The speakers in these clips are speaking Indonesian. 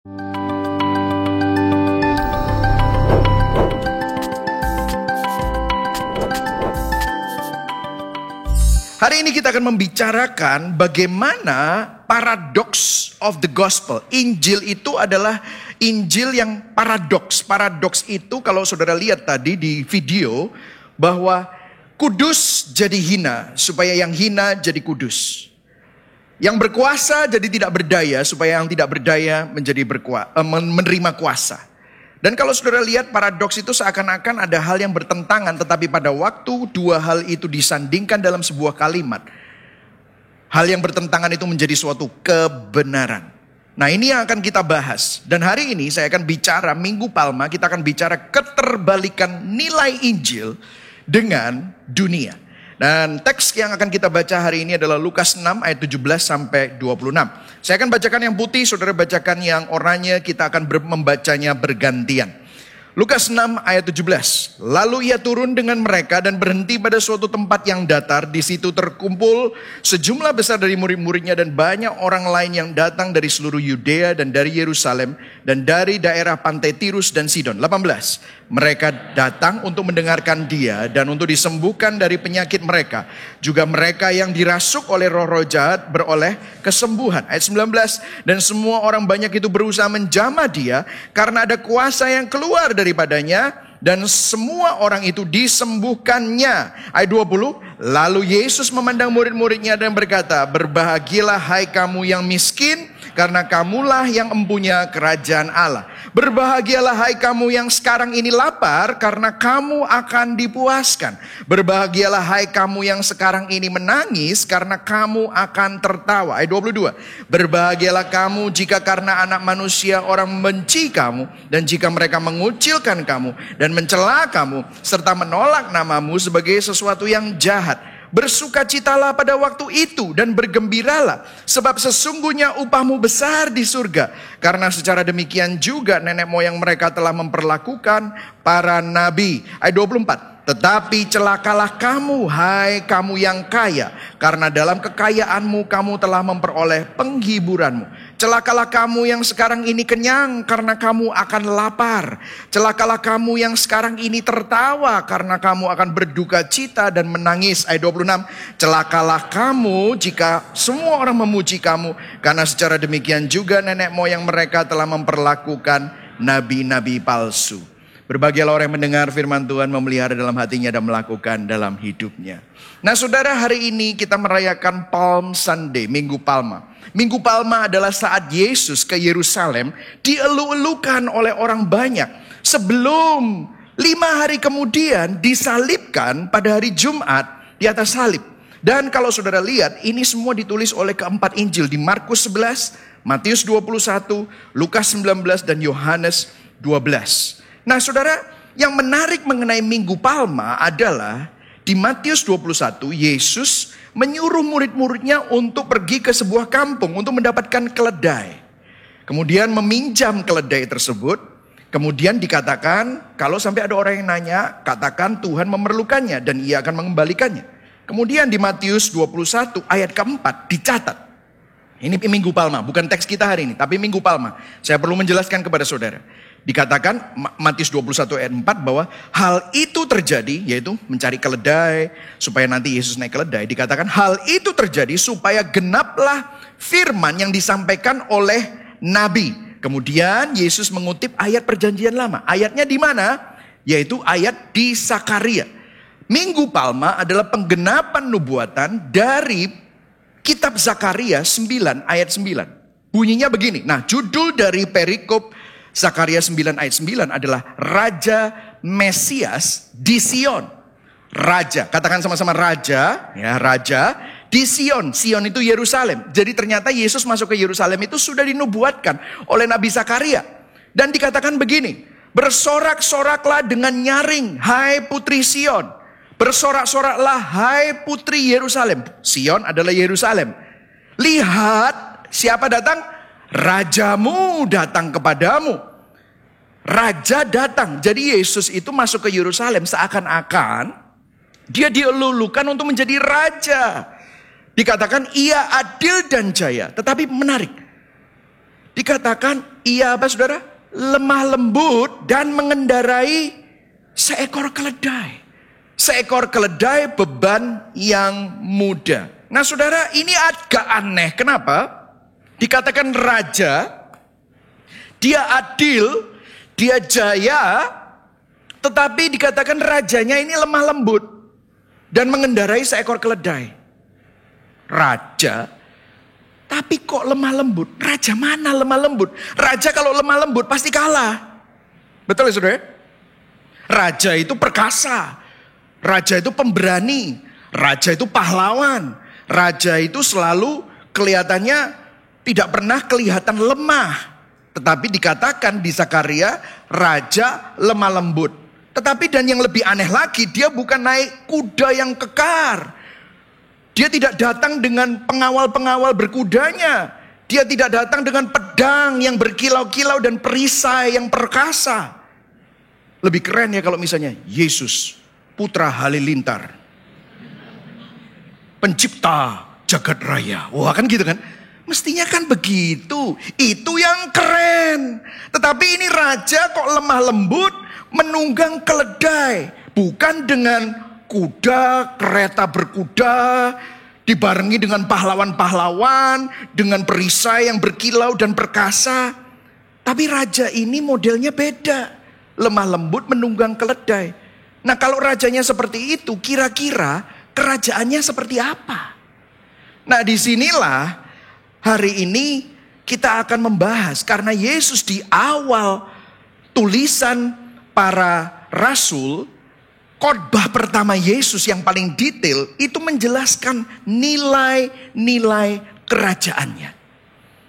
Hari ini kita akan membicarakan bagaimana paradox of the gospel. Injil itu adalah Injil yang paradoks. Paradoks itu kalau saudara lihat tadi di video bahwa kudus jadi hina supaya yang hina jadi kudus. Yang berkuasa jadi tidak berdaya supaya yang tidak berdaya menjadi menerima kuasa. Dan kalau saudara lihat paradoks itu seakan-akan ada hal yang bertentangan, tetapi pada waktu dua hal itu disandingkan dalam sebuah kalimat, hal yang bertentangan itu menjadi suatu kebenaran. Nah, ini yang akan kita bahas. Dan hari ini saya akan bicara Minggu Palma, kita akan bicara keterbalikan nilai Injil dengan dunia. Dan teks yang akan kita baca hari ini adalah Lukas 6 ayat 17 sampai 26. Saya akan bacakan yang putih, saudara bacakan yang oranye, kita akan membacanya bergantian. Lukas 6 ayat 17. Lalu ia turun dengan mereka dan berhenti pada suatu tempat yang datar. Di situ terkumpul sejumlah besar dari murid-muridnya dan banyak orang lain yang datang dari seluruh Yudea dan dari Yerusalem dan dari daerah pantai Tirus dan Sidon. 18. Mereka datang untuk mendengarkan dia dan untuk disembuhkan dari penyakit mereka. Juga mereka yang dirasuk oleh roh-roh jahat beroleh kesembuhan. Ayat 19. Dan semua orang banyak itu berusaha menjamah dia karena ada kuasa yang keluar daripadanya. Dan semua orang itu disembuhkannya. Ayat 20. Lalu Yesus memandang murid-muridnya dan berkata, berbahagialah hai kamu yang miskin, karena kamulah yang empunya kerajaan Allah. Berbahagialah hai kamu yang sekarang ini lapar, karena kamu akan dipuaskan. Berbahagialah hai kamu yang sekarang ini menangis, karena kamu akan tertawa. Ayat 22. Berbahagialah kamu jika karena anak manusia orang membenci kamu, dan jika mereka mengucilkan kamu dan mencela kamu, serta menolak namamu sebagai sesuatu yang jahat. Bersukacitalah pada waktu itu dan bergembiralah, sebab sesungguhnya upahmu besar di surga. Karena secara demikian juga nenek moyang mereka telah memperlakukan para nabi. Ayat 24. Tetapi celakalah kamu, hai kamu yang kaya, karena dalam kekayaanmu kamu telah memperoleh penghiburanmu. Celakalah kamu yang sekarang ini kenyang, karena kamu akan lapar. Celakalah kamu yang sekarang ini tertawa, karena kamu akan berduka cita dan menangis. Ayat 26. Celakalah kamu jika semua orang memuji kamu, karena secara demikian juga nenek moyang mereka telah memperlakukan nabi-nabi palsu. Berbahagialah orang yang mendengar firman Tuhan, memelihara dalam hatinya dan melakukan dalam hidupnya. Nah saudara, hari ini kita merayakan Palm Sunday, Minggu Palma. Minggu Palma adalah saat Yesus ke Yerusalem dielu-elukan oleh orang banyak. Sebelum 5 hari kemudian disalibkan pada hari Jumat di atas salib. Dan kalau saudara lihat, ini semua ditulis oleh keempat Injil di Markus 11, Matius 21, Lukas 19, dan Yohanes 12. Nah saudara, yang menarik mengenai Minggu Palma adalah di Matius 21, Yesus menyuruh murid-muridnya untuk pergi ke sebuah kampung untuk mendapatkan keledai. Kemudian meminjam keledai tersebut. Kemudian dikatakan, kalau sampai ada orang yang nanya, katakan Tuhan memerlukannya dan ia akan mengembalikannya. Kemudian di Matius 21 ayat keempat dicatat. Ini Minggu Palma, bukan teks kita hari ini, tapi Minggu Palma. Saya perlu menjelaskan kepada saudara. Dikatakan Matius 21 ayat 4 bahwa hal itu terjadi, yaitu mencari keledai supaya nanti Yesus naik keledai. Dikatakan hal itu terjadi supaya genaplah firman yang disampaikan oleh Nabi. Kemudian Yesus mengutip ayat perjanjian lama. Ayatnya di mana? Yaitu ayat di Zakaria. Minggu Palma adalah penggenapan nubuatan dari kitab Zakaria 9 ayat 9. Bunyinya begini. Nah, judul dari perikop Zakaria 9 ayat 9 adalah Raja Mesias di Sion. Raja, katakan sama-sama raja, ya raja di Sion. Sion itu Yerusalem. Jadi ternyata Yesus masuk ke Yerusalem itu sudah dinubuatkan oleh Nabi Zakaria. Dan dikatakan begini, bersorak-soraklah dengan nyaring, hai putri Sion. Bersorak-soraklah, hai putri Yerusalem. Sion adalah Yerusalem. Lihat, siapa datang? Rajamu datang kepadamu. Raja datang. Jadi Yesus itu masuk ke Yerusalem seakan-akan dia dielulukan untuk menjadi raja. Dikatakan ia adil dan jaya. Tetapi menarik. Dikatakan ia apa saudara? Lemah lembut dan mengendarai seekor keledai. Seekor keledai beban yang mudah. Nah saudara, ini agak aneh. Kenapa? Dikatakan raja, dia adil, dia jaya, tetapi dikatakan rajanya ini lemah lembut dan mengendarai seekor keledai. Raja, tapi kok lemah lembut? Raja mana lemah lembut? Raja kalau lemah lembut pasti kalah. Betul ya saudara? Raja itu perkasa. Raja itu pemberani. Raja itu pahlawan. Raja itu selalu kelihatannya tidak pernah kelihatan lemah. Tetapi dikatakan di Zakaria, raja lemah lembut. Tetapi dan yang lebih aneh lagi, dia bukan naik kuda yang kekar. Dia tidak datang dengan pengawal-pengawal berkudanya. Dia tidak datang dengan pedang yang berkilau-kilau dan perisai yang perkasa. Lebih keren ya kalau misalnya Yesus, Putra Halilintar, pencipta jagat raya. Wah kan gitu kan. Mestinya kan begitu. Itu yang keren. Tetapi ini raja kok lemah lembut menunggang keledai. Bukan dengan kuda, kereta berkuda, dibarengi dengan pahlawan-pahlawan, dengan perisai yang berkilau dan perkasa. Tapi raja ini modelnya beda. Lemah lembut menunggang keledai. Nah kalau rajanya seperti itu, kira-kira kerajaannya seperti apa? Nah disinilah hari ini kita akan membahas. Karena Yesus di awal tulisan para rasul, khotbah pertama Yesus yang paling detail, itu menjelaskan nilai-nilai kerajaannya.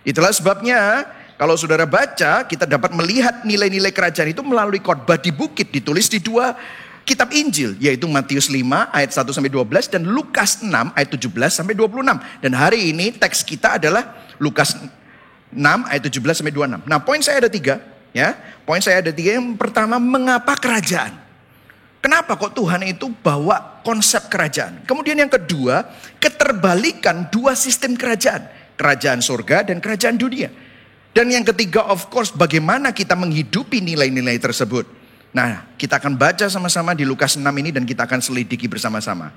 Itulah sebabnya kalau saudara baca, kita dapat melihat nilai-nilai kerajaan itu melalui khotbah di bukit, ditulis di 2 kitab Injil, yaitu Matius 5 ayat 1-12 dan Lukas 6 ayat 17-26. Dan hari ini teks kita adalah Lukas 6 ayat 17-26. Nah, poin saya ada 3, ya. Poin saya ada 3. Yang pertama, mengapa kerajaan? Kenapa kok Tuhan itu bawa konsep kerajaan? Kemudian yang kedua, keterbalikan 2 sistem kerajaan, kerajaan surga dan kerajaan dunia. Dan yang ketiga, of course, bagaimana kita menghidupi nilai-nilai tersebut. Nah, kita akan baca sama-sama di Lukas 6 ini dan kita akan selidiki bersama-sama.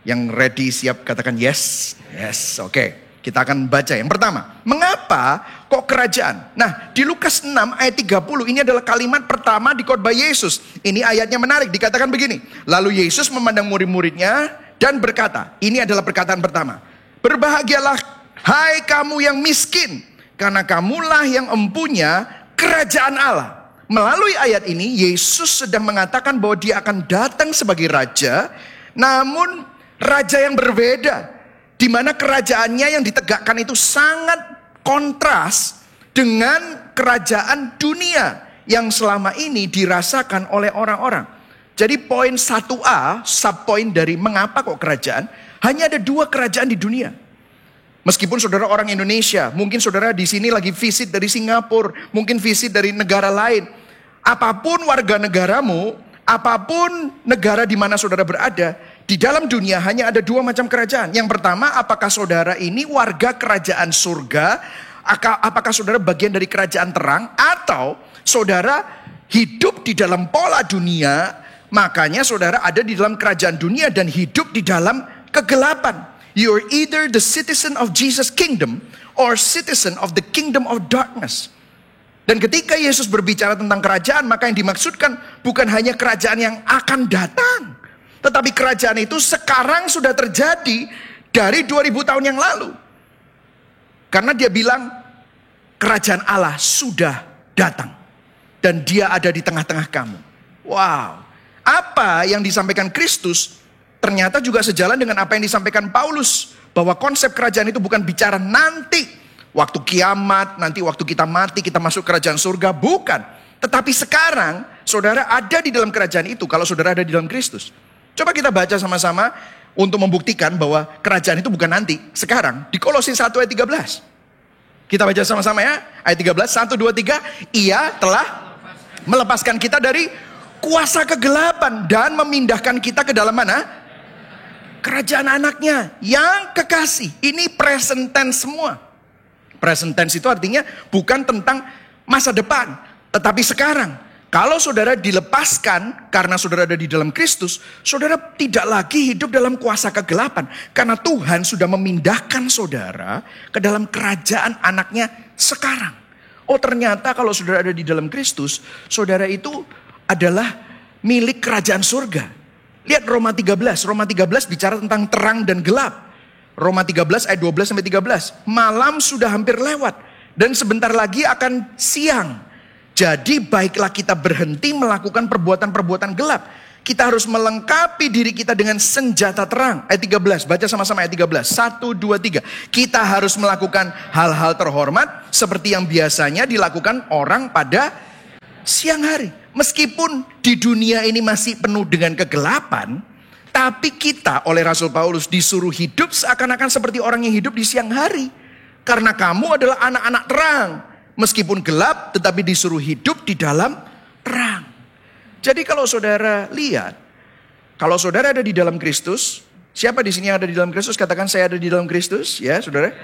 Yang ready, siap, katakan yes. Yes, oke. Kita akan baca. Yang pertama, mengapa kok kerajaan? Nah, di Lukas 6 ayat 30 ini adalah kalimat pertama di khotbah Yesus. Ini ayatnya menarik, dikatakan begini. Lalu Yesus memandang murid-muridnya dan berkata, ini adalah perkataan pertama. Berbahagialah hai kamu yang miskin, karena kamulah yang empunya kerajaan Allah. Melalui ayat ini, Yesus sedang mengatakan bahwa dia akan datang sebagai raja, namun raja yang berbeda, di mana kerajaannya yang ditegakkan itu sangat kontras dengan kerajaan dunia yang selama ini dirasakan oleh orang-orang. Jadi poin 1A, subpoin dari mengapa kok kerajaan, hanya ada 2 kerajaan di dunia. Meskipun saudara orang Indonesia, mungkin saudara di sini lagi visit dari Singapura, mungkin visit dari negara lain. Apapun warga negaramu, apapun negara di mana saudara berada, di dalam dunia hanya ada 2 macam kerajaan. Yang pertama, apakah saudara ini warga kerajaan surga, apakah saudara bagian dari kerajaan terang, atau saudara hidup di dalam pola dunia, makanya saudara ada di dalam kerajaan dunia dan hidup di dalam kegelapan. You're either the citizen of Jesus' kingdom or citizen of the kingdom of darkness. Dan ketika Yesus berbicara tentang kerajaan, maka yang dimaksudkan bukan hanya kerajaan yang akan datang, tetapi kerajaan itu sekarang sudah terjadi dari 2000 tahun yang lalu. Karena dia bilang kerajaan Allah sudah datang dan dia ada di tengah-tengah kamu. Wow, apa yang disampaikan Kristus ternyata juga sejalan dengan apa yang disampaikan Paulus, bahwa konsep kerajaan itu bukan bicara nanti, waktu kiamat, nanti waktu kita mati, kita masuk kerajaan surga. Bukan. Tetapi sekarang, saudara ada di dalam kerajaan itu, kalau saudara ada di dalam Kristus. Coba kita baca sama-sama, untuk membuktikan bahwa kerajaan itu bukan nanti, sekarang. Di Kolose 1 ayat 13. Kita baca sama-sama ya. Ayat 13, 1, 2, 3. Ia telah melepaskan kita dari kuasa kegelapan dan memindahkan kita ke dalam mana? Kerajaan anaknya yang kekasih. Ini present tense semua. Present tense itu artinya bukan tentang masa depan. Tetapi sekarang, kalau saudara dilepaskan karena saudara ada di dalam Kristus, saudara tidak lagi hidup dalam kuasa kegelapan. Karena Tuhan sudah memindahkan saudara ke dalam kerajaan anaknya sekarang. Oh, ternyata kalau saudara ada di dalam Kristus, saudara itu adalah milik kerajaan surga. Lihat Roma 13. Roma 13 bicara tentang terang dan gelap. Roma 13 ayat 12 sampai 13. Malam sudah hampir lewat dan sebentar lagi akan siang. Jadi baiklah kita berhenti melakukan perbuatan-perbuatan gelap. Kita harus melengkapi diri kita dengan senjata terang. Ayat 13, baca sama-sama ayat 13. 1, 2, 3. Kita harus melakukan hal-hal terhormat seperti yang biasanya dilakukan orang pada siang hari. Meskipun di dunia ini masih penuh dengan kegelapan, tapi kita oleh Rasul Paulus disuruh hidup seakan-akan seperti orang yang hidup di siang hari. Karena kamu adalah anak-anak terang. Meskipun gelap, tetapi disuruh hidup di dalam terang. Jadi kalau saudara lihat, kalau saudara ada di dalam Kristus, siapa di sini yang ada di dalam Kristus? Katakan saya ada di dalam Kristus, ya saudara.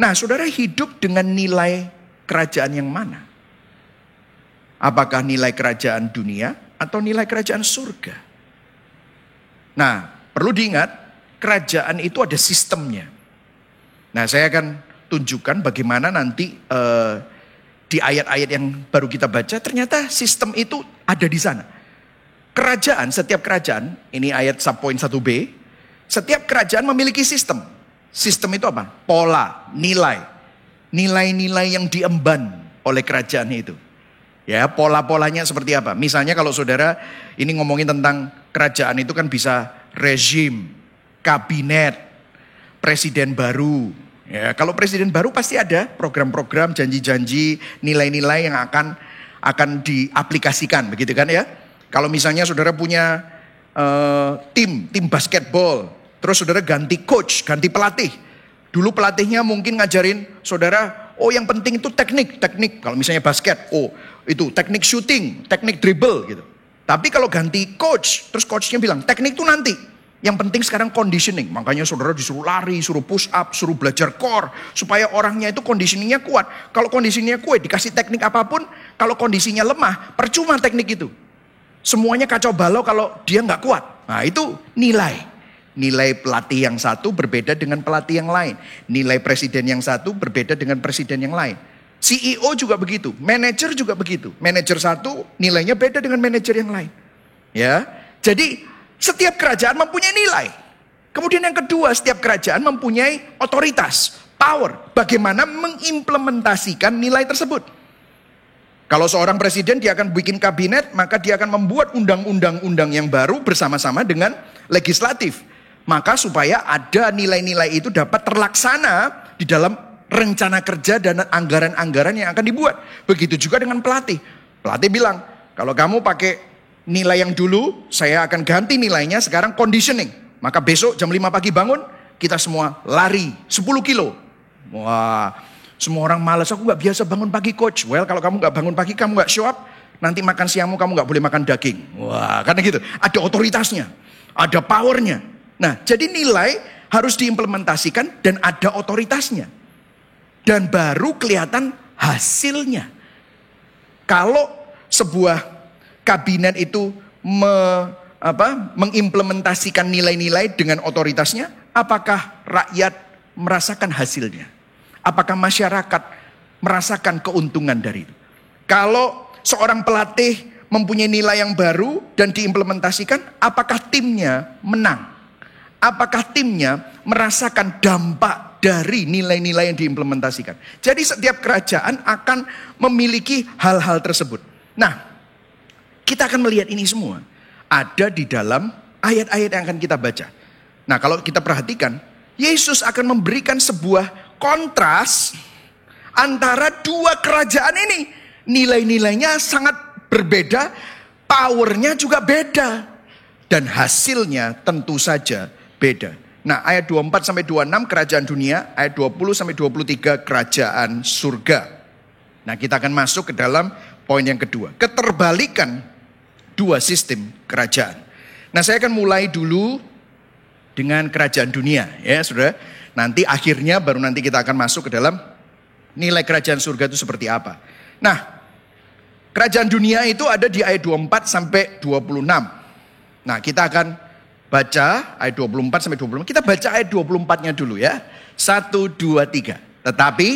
Nah, saudara hidup dengan nilai kerajaan yang mana? Apakah nilai kerajaan dunia atau nilai kerajaan surga? Nah, perlu diingat, kerajaan itu ada sistemnya. Nah, saya akan tunjukkan bagaimana nanti di ayat-ayat yang baru kita baca, ternyata sistem itu ada di sana. Kerajaan, setiap kerajaan, ini ayat subpoint 1b, setiap kerajaan memiliki sistem. Sistem itu apa? Pola, nilai. Nilai-nilai yang diemban oleh kerajaan itu. Ya, pola-polanya seperti apa? Misalnya kalau saudara ini ngomongin tentang kerajaan itu kan bisa rezim, kabinet, presiden baru. Ya, kalau presiden baru pasti ada program-program, janji-janji, nilai-nilai yang akan diaplikasikan, begitu kan ya? Kalau misalnya saudara punya tim basketball, terus saudara ganti coach, ganti pelatih. Dulu pelatihnya mungkin ngajarin saudara, oh yang penting itu teknik. Kalau misalnya basket, oh itu teknik shooting, teknik dribble gitu. Tapi kalau ganti coach, terus coachnya bilang teknik itu nanti. Yang penting sekarang conditioning. Makanya saudara disuruh lari, suruh push up, suruh belajar core. Supaya orangnya itu conditioningnya kuat. Kalau conditioningnya kuat, dikasih teknik apapun. Kalau kondisinya lemah, percuma teknik itu. Semuanya kacau balau kalau dia nggak kuat. Nah itu nilai. Nilai pelatih yang satu berbeda dengan pelatih yang lain. Nilai presiden yang satu berbeda dengan presiden yang lain. CEO juga begitu. Manajer juga begitu. Manajer satu nilainya beda dengan manajer yang lain. Ya, jadi setiap kerajaan mempunyai nilai. Kemudian yang kedua, setiap kerajaan mempunyai otoritas, power. Bagaimana mengimplementasikan nilai tersebut. Kalau seorang presiden dia akan bikin kabinet, maka dia akan membuat undang-undang yang baru bersama-sama dengan legislatif. Maka supaya ada nilai-nilai itu dapat terlaksana di dalam rencana kerja dan anggaran-anggaran yang akan dibuat. Begitu juga dengan pelatih. Pelatih bilang, kalau kamu pakai nilai yang dulu, saya akan ganti nilainya sekarang conditioning. Maka besok jam 5 pagi bangun, kita semua lari 10 kilo. Wah, semua orang malas, aku gak biasa bangun pagi coach. Well, kalau kamu gak bangun pagi, kamu gak show up, nanti makan siangmu kamu gak boleh makan daging. Wah, karena gitu, ada otoritasnya, ada powernya. Nah, jadi nilai harus diimplementasikan dan ada otoritasnya. Dan baru kelihatan hasilnya. Kalau sebuah kabinet itu mengimplementasikan nilai-nilai dengan otoritasnya, apakah rakyat merasakan hasilnya? Apakah masyarakat merasakan keuntungan dari itu? Kalau seorang pelatih mempunyai nilai yang baru dan diimplementasikan, apakah timnya menang? Apakah timnya merasakan dampak dari nilai-nilai yang diimplementasikan? Jadi setiap kerajaan akan memiliki hal-hal tersebut. Nah, kita akan melihat ini semua ada di dalam ayat-ayat yang akan kita baca. Nah, kalau kita perhatikan, Yesus akan memberikan sebuah kontras antara dua kerajaan ini. Nilai-nilainya sangat berbeda, powernya juga beda. Dan hasilnya tentu saja beda. Nah, ayat 24 sampai 26 kerajaan dunia, ayat 20 sampai 23 kerajaan surga. Nah, kita akan masuk ke dalam poin yang kedua, keterbalikan dua sistem kerajaan. Nah, saya akan mulai dulu dengan kerajaan dunia, ya saudara. Nanti akhirnya baru nanti kita akan masuk ke dalam nilai kerajaan surga itu seperti apa. Nah, Kerajaan dunia itu ada di ayat 24 sampai 26. Nah, kita akan baca ayat 24 sampai 26. Kita baca ayat 24-nya dulu ya. 1, 2, 3. Tetapi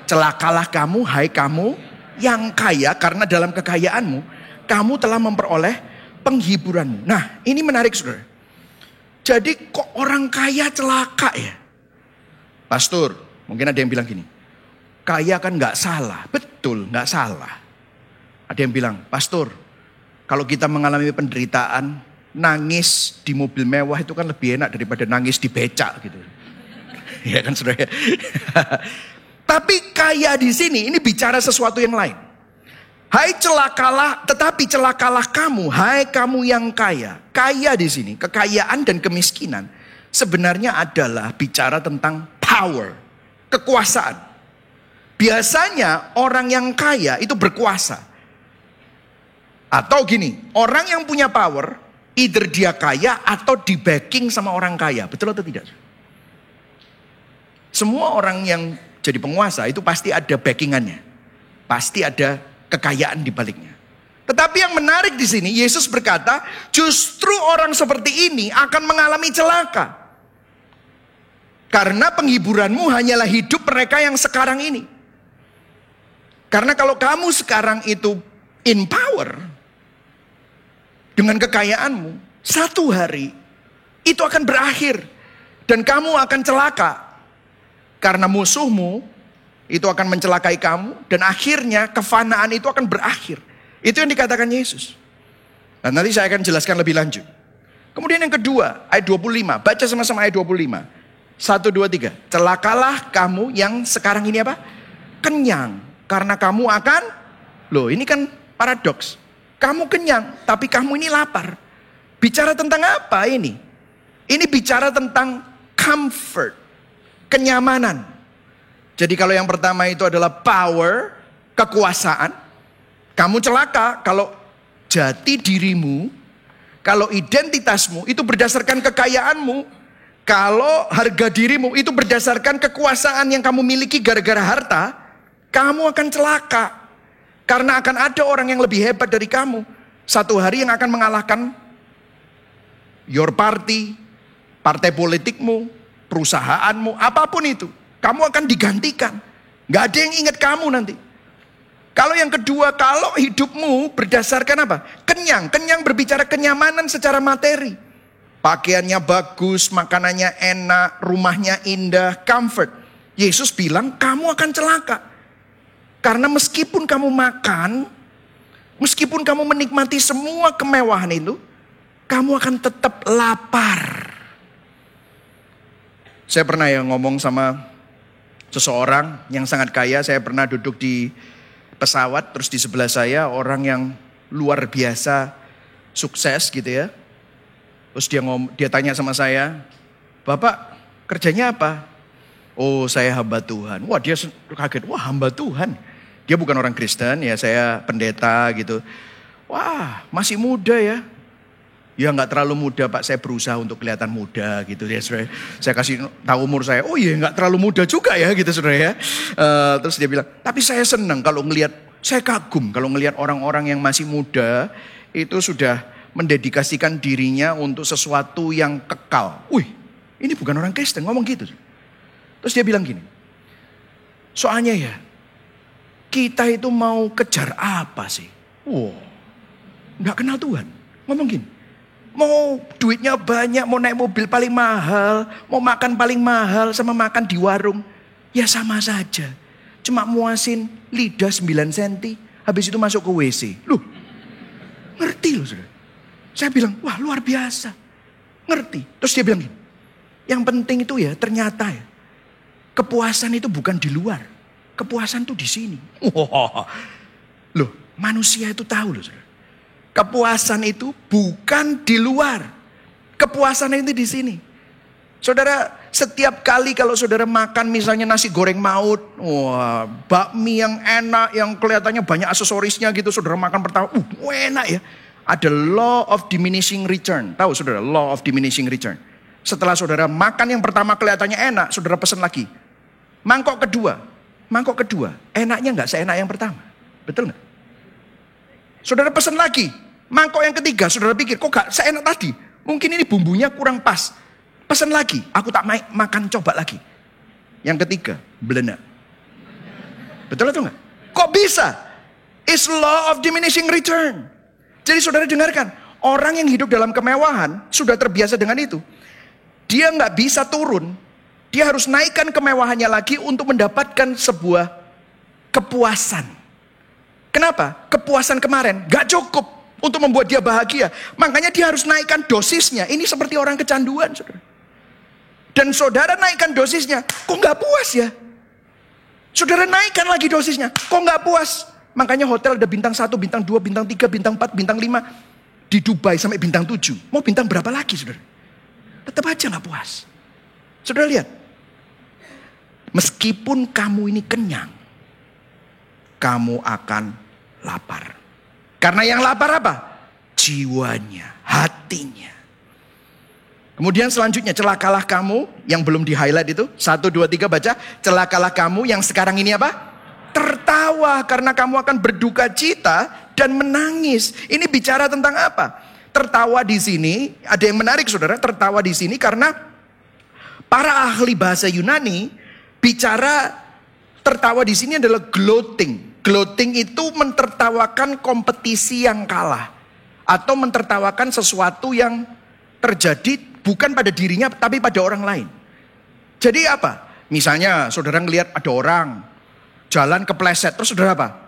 celakalah kamu, hai kamu yang kaya, karena dalam kekayaanmu kamu telah memperoleh penghiburanmu. Nah, ini menarik saudara. Jadi kok orang kaya celaka ya? Pastor, mungkin ada yang bilang gini, kaya kan gak salah. Betul, gak salah. Ada yang bilang, pastor, kalau kita mengalami penderitaan, nangis di mobil mewah itu kan lebih enak daripada nangis di becak gitu. Ya kan saudara? Tapi kaya di sini ini bicara sesuatu yang lain. Hai celakalah, tetapi celakalah kamu, hai kamu yang kaya. Kaya di sini, kekayaan dan kemiskinan sebenarnya adalah bicara tentang power, kekuasaan. Biasanya orang yang kaya itu berkuasa. Atau gini, orang yang punya power, either dia kaya atau di backing sama orang kaya. Betul atau tidak? Semua orang yang jadi penguasa itu pasti ada backingannya. Pasti ada kekayaan di baliknya. Tetapi yang menarik di sini, Yesus berkata, justru orang seperti ini akan mengalami celaka. Karena penghiburanmu hanyalah hidup mereka yang sekarang ini. Karena kalau kamu sekarang itu in power, dengan kekayaanmu, satu hari itu akan berakhir. Dan kamu akan celaka. Karena musuhmu itu akan mencelakai kamu. Dan akhirnya kefanaan itu akan berakhir. Itu yang dikatakan Yesus. Dan nanti saya akan jelaskan lebih lanjut. Kemudian yang kedua, ayat 25. Baca sama-sama ayat 25. 1, 2, 3. Celakalah kamu yang sekarang ini apa? Kenyang. Karena kamu akan, loh ini kan paradoks. Kamu kenyang, tapi kamu ini lapar. Bicara tentang apa ini? Ini bicara tentang comfort, kenyamanan. Jadi kalau yang pertama itu adalah power, kekuasaan. Kamu celaka kalau jati dirimu, kalau identitasmu itu berdasarkan kekayaanmu. Kalau harga dirimu itu berdasarkan kekuasaan yang kamu miliki gara-gara harta, kamu akan celaka. Karena akan ada orang yang lebih hebat dari kamu. Satu hari yang akan mengalahkan your party, partai politikmu, perusahaanmu, apapun itu. Kamu akan digantikan. Gak ada yang ingat kamu nanti. Kalau yang kedua, kalau hidupmu berdasarkan apa? Kenyang. Kenyang berbicara kenyamanan secara materi. Pakaiannya bagus, makanannya enak, rumahnya indah, comfort. Yesus bilang kamu akan celaka. Karena meskipun kamu makan, meskipun kamu menikmati semua kemewahan itu, kamu akan tetap lapar. Saya pernah ya ngomong sama seseorang yang sangat kaya. Saya pernah duduk di pesawat, terus di sebelah saya orang yang luar biasa sukses gitu ya. Terus dia tanya sama saya, "Bapak kerjanya apa?" "Oh, saya hamba Tuhan." Wah, dia kaget. Wah, hamba Tuhan. Dia bukan orang Kristen, ya saya pendeta gitu. Wah, masih muda ya. Ya nggak terlalu muda Pak, saya berusaha untuk kelihatan muda gitu ya saudara. Saya kasih tahu umur saya, oh iya nggak terlalu muda juga ya gitu saudara ya. Terus dia bilang, tapi saya senang kalau ngelihat, saya kagum kalau ngelihat orang-orang yang masih muda itu sudah mendedikasikan dirinya untuk sesuatu yang kekal. Wih, ini bukan orang Kristen ngomong gitu. Terus dia bilang gini, soalnya ya, kita itu mau kejar apa sih? Wow, nggak kenal Tuhan. Ngomong gini, mau duitnya banyak, mau naik mobil paling mahal, mau makan paling mahal sama makan di warung, ya sama saja. Cuma muasin lidah 9 cm, habis itu masuk ke WC. Loh, ngerti loh saudara. Saya bilang, wah luar biasa. Ngerti. Terus dia bilang gini, yang penting itu ya ternyata ya, kepuasan itu bukan di luar. Kepuasan itu di sini. Wah, loh manusia itu tahu loh saudara. Kepuasan itu bukan di luar. Kepuasan itu di sini. Saudara, setiap kali kalau saudara makan misalnya nasi goreng maut, wah, bakmi yang enak, yang kelihatannya banyak aksesorisnya gitu, saudara makan pertama, enak ya. Ada law of diminishing return. Tahu saudara, law of diminishing return. Setelah saudara makan yang pertama kelihatannya enak, saudara pesan lagi. Mangkok kedua, enaknya nggak seenak yang pertama. Betul nggak? Saudara pesan lagi. Mangkok yang ketiga, saudara pikir, kok gak seenak tadi? Mungkin ini bumbunya kurang pas. Pesan lagi, aku tak makan, coba lagi. Yang ketiga, belena. Betul atau enggak? Kok bisa? It's law of diminishing return. Jadi saudara dengarkan, orang yang hidup dalam kemewahan sudah terbiasa dengan itu. Dia nggak bisa turun, dia harus naikkan kemewahannya lagi untuk mendapatkan sebuah kepuasan. Kenapa? Kepuasan kemarin nggak cukup untuk membuat dia bahagia. Makanya dia harus naikkan dosisnya. Ini seperti orang kecanduan, saudara. Dan saudara naikkan dosisnya, kok nggak puas ya? Saudara naikkan lagi dosisnya, kok nggak puas? Makanya hotel ada bintang 1, bintang 2, bintang 3, bintang 4, bintang 5. Di Dubai sampai bintang 7. Mau bintang berapa lagi, saudara? Tetap aja nggak puas. Saudara lihat. Meskipun kamu ini kenyang, kamu akan lapar. Karena yang lapar apa? Jiwanya, hatinya. Kemudian selanjutnya, celakalah kamu yang belum di highlight itu. 1, 2, 3 baca. Celakalah kamu yang sekarang ini apa? Tertawa karena kamu akan berduka cita dan menangis. Ini bicara tentang apa? Tertawa di sini, ada yang menarik saudara. Tertawa di sini karena para ahli bahasa Yunani bicara tertawa di sini adalah gloating. Gloating itu mentertawakan kompetisi yang kalah. Atau mentertawakan sesuatu yang terjadi bukan pada dirinya tapi pada orang lain. Jadi apa? Misalnya saudara ngelihat ada orang jalan kepleset, terus saudara apa?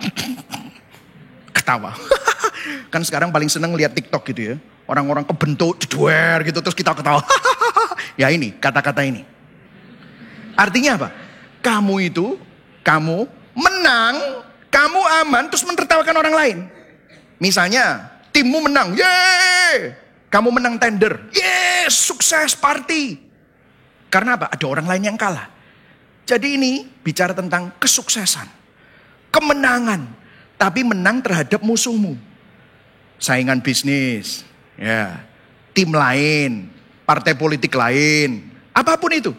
Ketawa. Kan sekarang paling seneng lihat TikTok gitu ya. Orang-orang kebentuk, jeduer gitu, terus kita ketawa. Ya ini, kata-kata ini. Artinya apa? Kamu menang, kamu aman, terus mentertawakan orang lain. Misalnya, timmu menang, yeay! Kamu menang tender, yes, sukses, party. Karena apa? Ada orang lain yang kalah. Jadi ini bicara tentang kesuksesan, kemenangan. Tapi menang terhadap musuhmu. Saingan bisnis, ya, tim lain, partai politik lain. Apapun itu.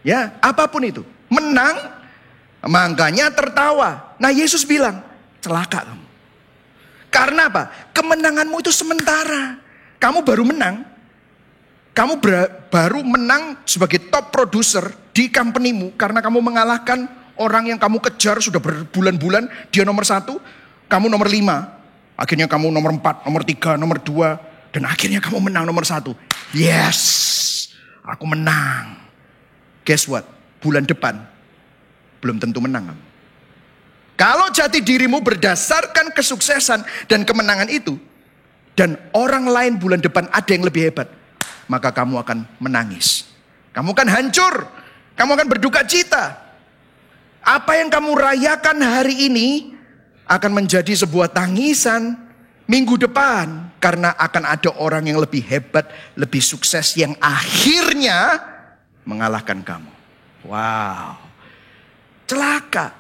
Ya, apapun itu. Menang, makanya tertawa. Nah Yesus bilang, celaka kamu. Karena apa? Kemenanganmu itu sementara. Kamu baru menang. Kamu baru menang sebagai top producer di company-mu. Karena kamu mengalahkan orang yang kamu kejar sudah berbulan-bulan. Dia nomor 1, kamu nomor 5. Akhirnya kamu nomor 4, nomor 3, nomor 2. Dan akhirnya kamu menang nomor 1. Yes, aku menang. Guess what? Bulan depan belum tentu menang kamu. Kalau jati dirimu berdasarkan kesuksesan dan kemenangan itu, dan orang lain bulan depan ada yang lebih hebat, maka kamu akan menangis. Kamu akan hancur. Kamu akan berduka cita. Apa yang kamu rayakan hari ini akan menjadi sebuah tangisan minggu depan. Karena akan ada orang yang lebih hebat, lebih sukses yang akhirnya mengalahkan kamu. Wow. Celaka.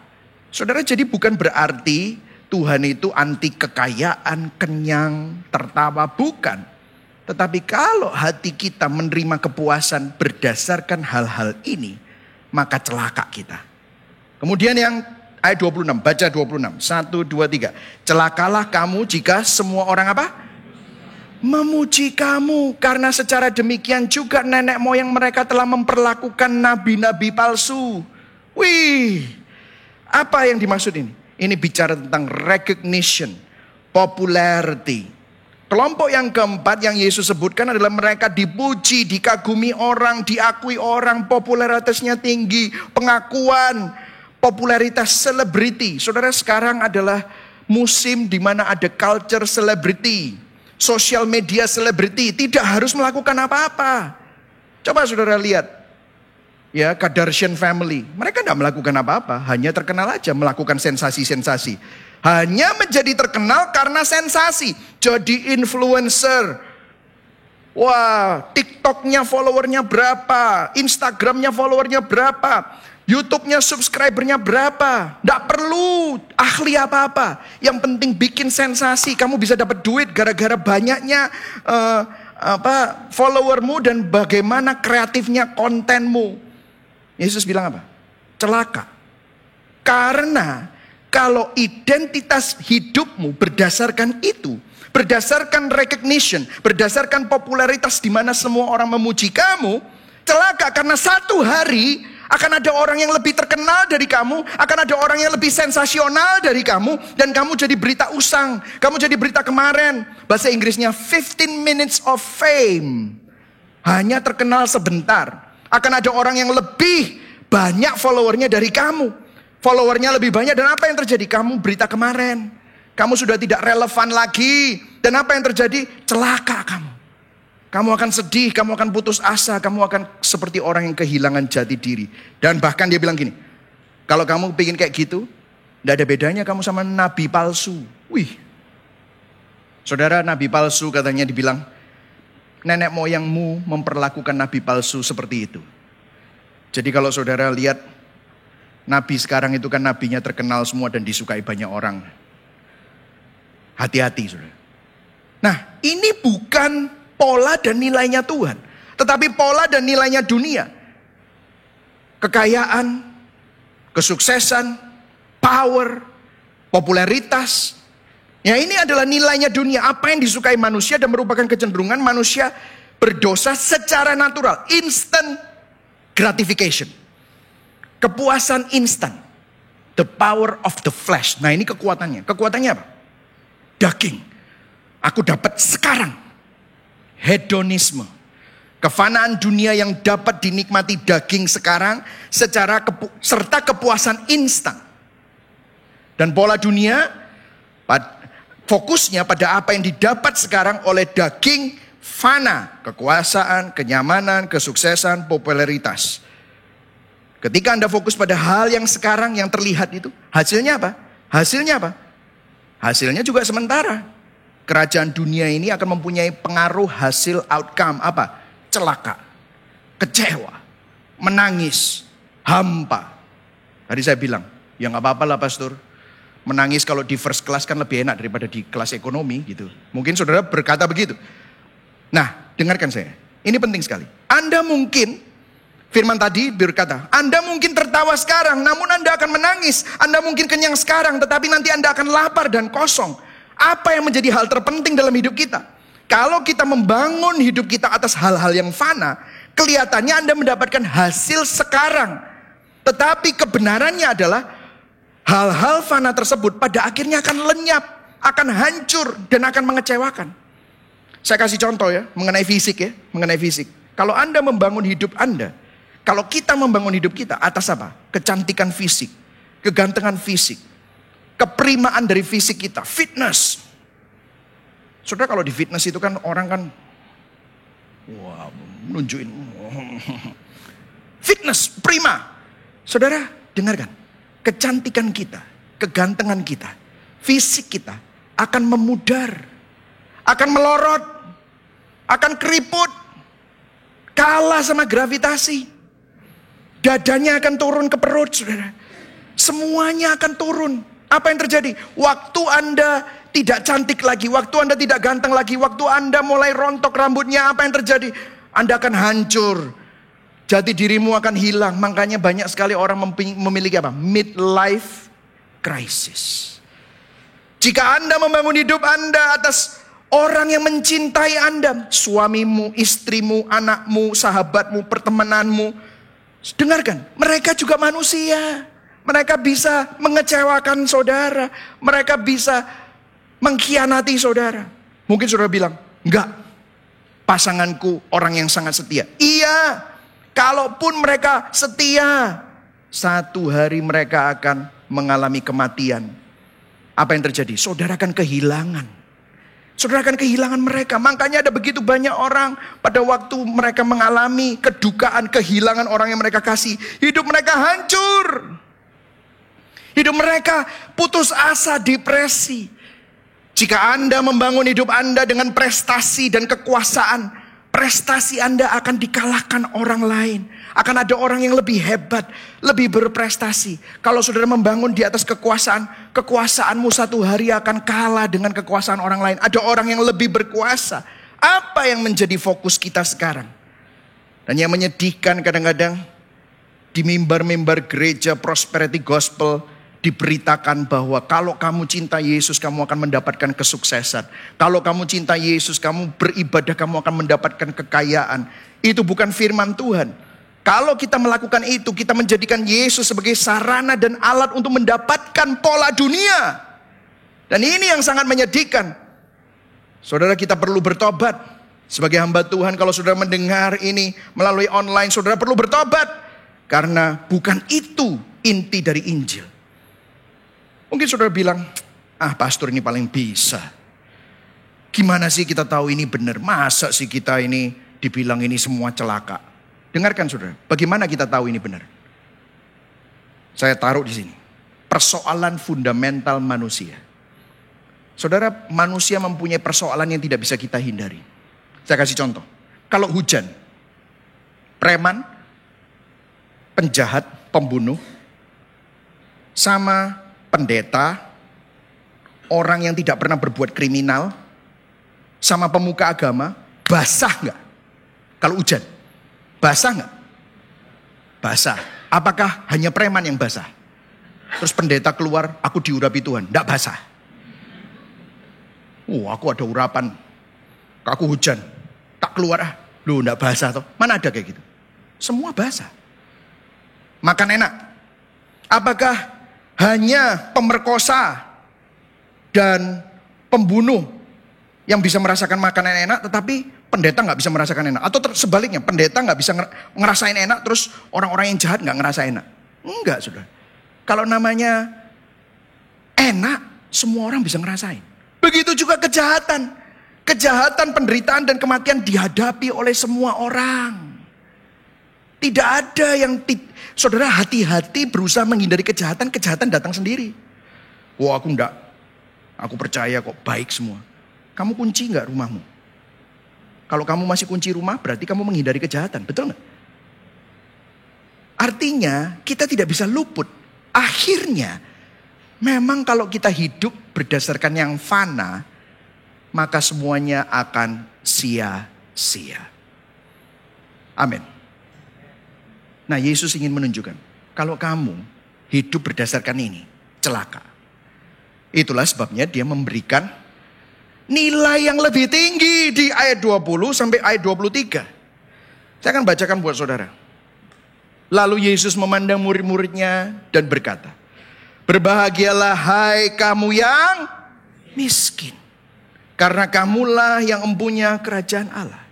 Saudara, jadi bukan berarti Tuhan itu anti kekayaan, kenyang, tertawa, bukan. Tetapi kalau hati kita menerima kepuasan berdasarkan hal-hal ini, maka celaka kita. Kemudian yang ayat 26, baca 26. 1, 2, 3. Celakalah kamu jika semua orang apa? Memuji kamu. Karena secara demikian juga nenek moyang mereka telah memperlakukan nabi-nabi palsu. Wih, apa yang dimaksud ini? Ini bicara tentang recognition, popularity. Kelompok yang keempat yang Yesus sebutkan adalah mereka dipuji, dikagumi orang, diakui orang, popularitasnya tinggi, pengakuan, popularitas selebriti. Saudara, sekarang adalah musim di mana ada culture celebrity, social media celebrity, tidak harus melakukan apa-apa. Coba saudara lihat. Ya, Kardashian family. Mereka tidak melakukan apa-apa. Hanya terkenal aja melakukan sensasi-sensasi. Hanya menjadi terkenal karena sensasi. Jadi influencer. Wah, TikToknya followernya berapa. Instagramnya followernya berapa. YouTube-nya subscribernya berapa. Tidak perlu ahli apa-apa. Yang penting bikin sensasi. Kamu bisa dapat duit gara-gara banyaknya followermu dan bagaimana kreatifnya kontenmu. Yesus bilang apa? Celaka. Karena Kalau identitas hidupmu berdasarkan itu, berdasarkan recognition, berdasarkan popularitas di mana semua orang memuji kamu, celaka karena satu hari akan ada orang yang lebih terkenal dari kamu, akan ada orang yang lebih sensasional dari kamu, dan kamu jadi berita usang, kamu jadi berita kemarin. Bahasa Inggrisnya 15 minutes of fame. Hanya terkenal sebentar. Akan ada orang yang lebih banyak followernya dari kamu. Followernya lebih banyak, dan apa yang terjadi? Kamu berita kemarin. Kamu sudah tidak relevan lagi. Dan apa yang terjadi? Celaka kamu. Kamu akan sedih, kamu akan putus asa, kamu akan seperti orang yang kehilangan jati diri. Dan bahkan dia bilang gini, kalau kamu pengen kayak gitu, tidak ada bedanya kamu sama nabi palsu. Wih, saudara, nabi palsu katanya dibilang, nenek moyangmu memperlakukan nabi palsu seperti itu. Jadi kalau saudara lihat, nabi sekarang itu kan nabinya terkenal semua dan disukai banyak orang. Hati-hati, saudara. Nah, ini bukan pola dan nilainya Tuhan, tetapi pola dan nilainya dunia. Kekayaan, kesuksesan, power, popularitas. Ya, ini adalah nilainya dunia. Apa yang disukai manusia dan merupakan kecenderungan manusia berdosa secara natural. Instant gratification. Kepuasan instan. The power of the flesh. Nah, ini kekuatannya. Kekuatannya apa? Daging. Aku dapat sekarang. Hedonisme, kefanaan dunia yang dapat dinikmati daging sekarang serta kepuasan instan. Dan pola dunia fokusnya pada apa yang didapat sekarang oleh daging fana, kekuasaan, kenyamanan, kesuksesan, popularitas. Ketika Anda fokus pada hal yang sekarang yang terlihat itu, hasilnya apa? Hasilnya apa? Hasilnya juga sementara. Kerajaan dunia ini akan mempunyai pengaruh hasil outcome apa? Celaka, kecewa, menangis, hampa. Tadi saya bilang, ya gak apa-apa lah pastor. Menangis kalau di first class kan lebih enak daripada di kelas ekonomi gitu. Mungkin saudara berkata begitu. Nah, dengarkan saya. Ini penting sekali. Anda mungkin, firman tadi berkata, Anda mungkin tertawa sekarang, namun Anda akan menangis. Anda mungkin kenyang sekarang, tetapi nanti Anda akan lapar dan kosong. Apa yang menjadi hal terpenting dalam hidup kita? Kalau kita membangun hidup kita atas hal-hal yang fana, kelihatannya Anda mendapatkan hasil sekarang. Tetapi kebenarannya adalah hal-hal fana tersebut pada akhirnya akan lenyap, akan hancur, dan akan mengecewakan. Saya kasih contoh ya, mengenai fisik ya, mengenai fisik. Kalau Anda membangun hidup Anda, kalau kita membangun hidup kita atas apa? Kecantikan fisik, kegantengan fisik. Keprimaan dari fisik kita, fitness. Saudara, kalau di fitness itu kan orang kan, wah, nunjukin. Fitness, prima. Saudara, dengarkan. Kecantikan kita, kegantengan kita, fisik kita akan memudar. Akan melorot. Akan keriput. Kalah sama gravitasi. Dadanya akan turun ke perut, saudara. Semuanya akan turun. Apa yang terjadi? Waktu Anda tidak cantik lagi, waktu Anda tidak ganteng lagi, waktu Anda mulai rontok rambutnya, apa yang terjadi? Anda akan hancur. Jati dirimu akan hilang. Makanya banyak sekali orang memiliki apa? Midlife crisis. Jika Anda membangun hidup Anda atas orang yang mencintai Anda, suamimu, istrimu, anakmu, sahabatmu, pertemananmu, dengarkan, mereka juga manusia. Mereka bisa mengecewakan saudara. Mereka bisa mengkhianati saudara. Mungkin saudara bilang, enggak, pasanganku orang yang sangat setia. Iya, kalaupun mereka setia, satu hari mereka akan mengalami kematian. Apa yang terjadi? Saudara akan kehilangan. Saudara akan kehilangan mereka. Makanya ada begitu banyak orang pada waktu mereka mengalami kedukaan, kehilangan orang yang mereka kasih. Hidup mereka hancur. Hidup mereka putus asa, depresi. Jika Anda membangun hidup Anda dengan prestasi dan kekuasaan, prestasi Anda akan dikalahkan orang lain. Akan ada orang yang lebih hebat, lebih berprestasi. Kalau saudara membangun di atas kekuasaan, kekuasaanmu satu hari akan kalah dengan kekuasaan orang lain. Ada orang yang lebih berkuasa. Apa yang menjadi fokus kita sekarang? Dan yang menyedihkan kadang-kadang, di mimbar-mimbar gereja prosperity gospel, diberitakan bahwa kalau kamu cinta Yesus, kamu akan mendapatkan kesuksesan. Kalau kamu cinta Yesus, kamu beribadah, kamu akan mendapatkan kekayaan. Itu bukan firman Tuhan. Kalau kita melakukan itu, kita menjadikan Yesus sebagai sarana dan alat untuk mendapatkan pola dunia. Dan ini yang sangat menyedihkan. Saudara, kita perlu bertobat. Sebagai hamba Tuhan, kalau saudara mendengar ini melalui online, saudara perlu bertobat. Karena bukan itu inti dari Injil. Mungkin saudara bilang, pastor ini paling bisa. Gimana sih kita tahu ini benar? Masa sih kita ini dibilang ini semua celaka? Dengarkan saudara, bagaimana kita tahu ini benar? Saya taruh di sini. Persoalan fundamental manusia. Saudara, manusia mempunyai persoalan yang tidak bisa kita hindari. Saya kasih contoh. Kalau hujan, preman, penjahat, pembunuh, sama pendeta, orang yang tidak pernah berbuat kriminal, sama pemuka agama, basah nggak? Kalau hujan, basah nggak? Basah. Apakah hanya preman yang basah? Terus pendeta keluar, aku diurapi Tuhan, nggak basah. Aku ada urapan, aku hujan, tak keluar Loh, nggak basah toh? Mana ada kayak gitu? Semua basah. Makan enak. Apakah hanya pemerkosa dan pembunuh yang bisa merasakan makanan enak, tetapi pendeta nggak bisa merasakan enak? Atau sebaliknya, pendeta nggak bisa ngerasain enak, terus orang-orang yang jahat nggak ngerasa enak? Enggak, saudara. Kalau namanya enak, semua orang bisa ngerasain. Begitu juga kejahatan. Kejahatan, penderitaan, dan kematian dihadapi oleh semua orang. Tidak ada yang saudara, hati-hati berusaha menghindari kejahatan. Kejahatan datang sendiri. Aku enggak. Aku percaya kok baik semua. Kamu kunci enggak rumahmu? Kalau kamu masih kunci rumah, berarti kamu menghindari kejahatan. Betul enggak? Artinya kita tidak bisa luput. Akhirnya memang kalau kita hidup berdasarkan yang fana, maka semuanya akan sia-sia. Amin. Nah, Yesus ingin menunjukkan, kalau kamu hidup berdasarkan ini, celaka. Itulah sebabnya dia memberikan nilai yang lebih tinggi di ayat 20 sampai ayat 23. Saya akan bacakan buat saudara. Lalu Yesus memandang murid-muridnya dan berkata, berbahagialah hai kamu yang miskin, karena kamulah yang empunya kerajaan Allah.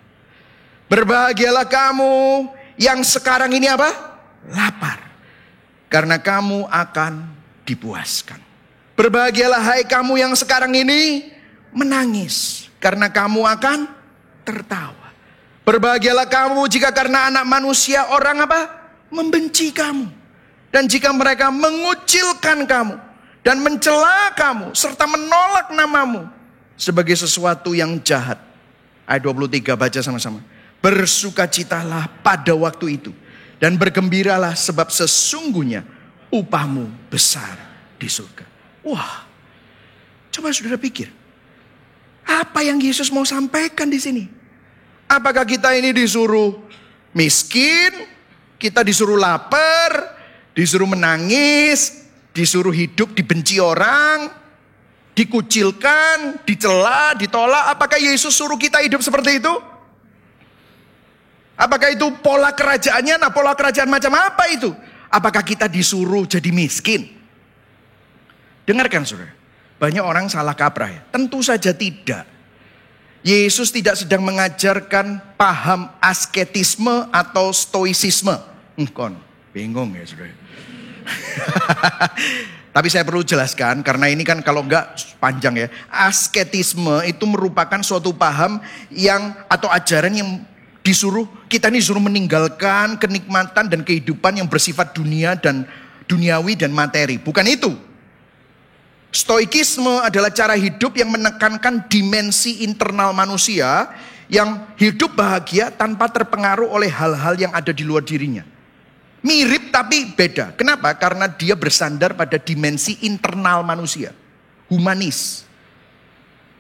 Berbahagialah kamu yang sekarang ini apa? Lapar, karena kamu akan dipuaskan. Berbahagialah hai kamu yang sekarang ini menangis, karena kamu akan tertawa. Berbahagialah kamu jika karena anak manusia orang apa? Membenci kamu. Dan jika mereka mengucilkan kamu dan mencela kamu serta menolak namamu sebagai sesuatu yang jahat. Ayat 23 baca sama-sama. Bersukacitalah pada waktu itu dan bergembiralah sebab sesungguhnya upahmu besar di surga. Wah, coba saudara pikir. Apa yang Yesus mau sampaikan di sini? Apakah kita ini disuruh miskin, kita disuruh lapar, disuruh menangis, disuruh hidup dibenci orang, dikucilkan, dicela, ditolak? Apakah Yesus suruh kita hidup seperti itu? Apakah itu pola kerajaannya? Nah, pola kerajaan macam apa itu? Apakah kita disuruh jadi miskin? Dengarkan saudara, banyak orang salah kaprah ya. Tentu saja tidak. Yesus tidak sedang mengajarkan paham asketisme atau stoisisme. Bingung ya saudara. Tapi saya perlu jelaskan karena ini kan kalau enggak panjang ya. Asketisme itu merupakan suatu paham yang atau ajaran yang kita disuruh meninggalkan kenikmatan dan kehidupan yang bersifat dunia dan duniawi dan materi. Bukan itu. Stoikisme adalah cara hidup yang menekankan dimensi internal manusia yang hidup bahagia tanpa terpengaruh oleh hal-hal yang ada di luar dirinya. Mirip tapi beda. Kenapa? Karena dia bersandar pada dimensi internal manusia. Humanis.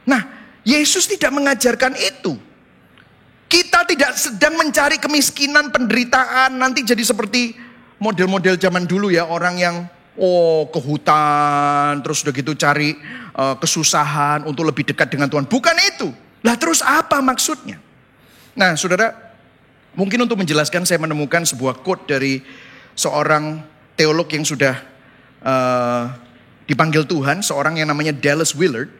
Nah, Yesus tidak mengajarkan itu. Kita tidak sedang mencari kemiskinan, penderitaan. Nanti jadi seperti model-model zaman dulu ya. Orang yang ke hutan, terus udah gitu cari kesusahan untuk lebih dekat dengan Tuhan. Bukan itu. Lah terus apa maksudnya? Nah saudara, mungkin untuk menjelaskan saya menemukan sebuah quote dari seorang teolog yang sudah dipanggil Tuhan, seorang yang namanya Dallas Willard.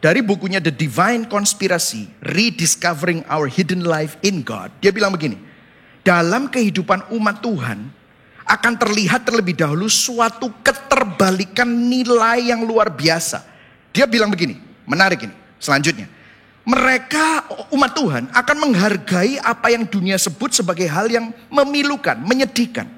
Dari bukunya The Divine Conspiracy, Rediscovering Our Hidden Life in God. Dia bilang begini, dalam kehidupan umat Tuhan akan terlihat terlebih dahulu suatu keterbalikan nilai yang luar biasa. Dia bilang begini, menarik ini, selanjutnya. Mereka, umat Tuhan, akan menghargai apa yang dunia sebut sebagai hal yang memilukan, menyedihkan.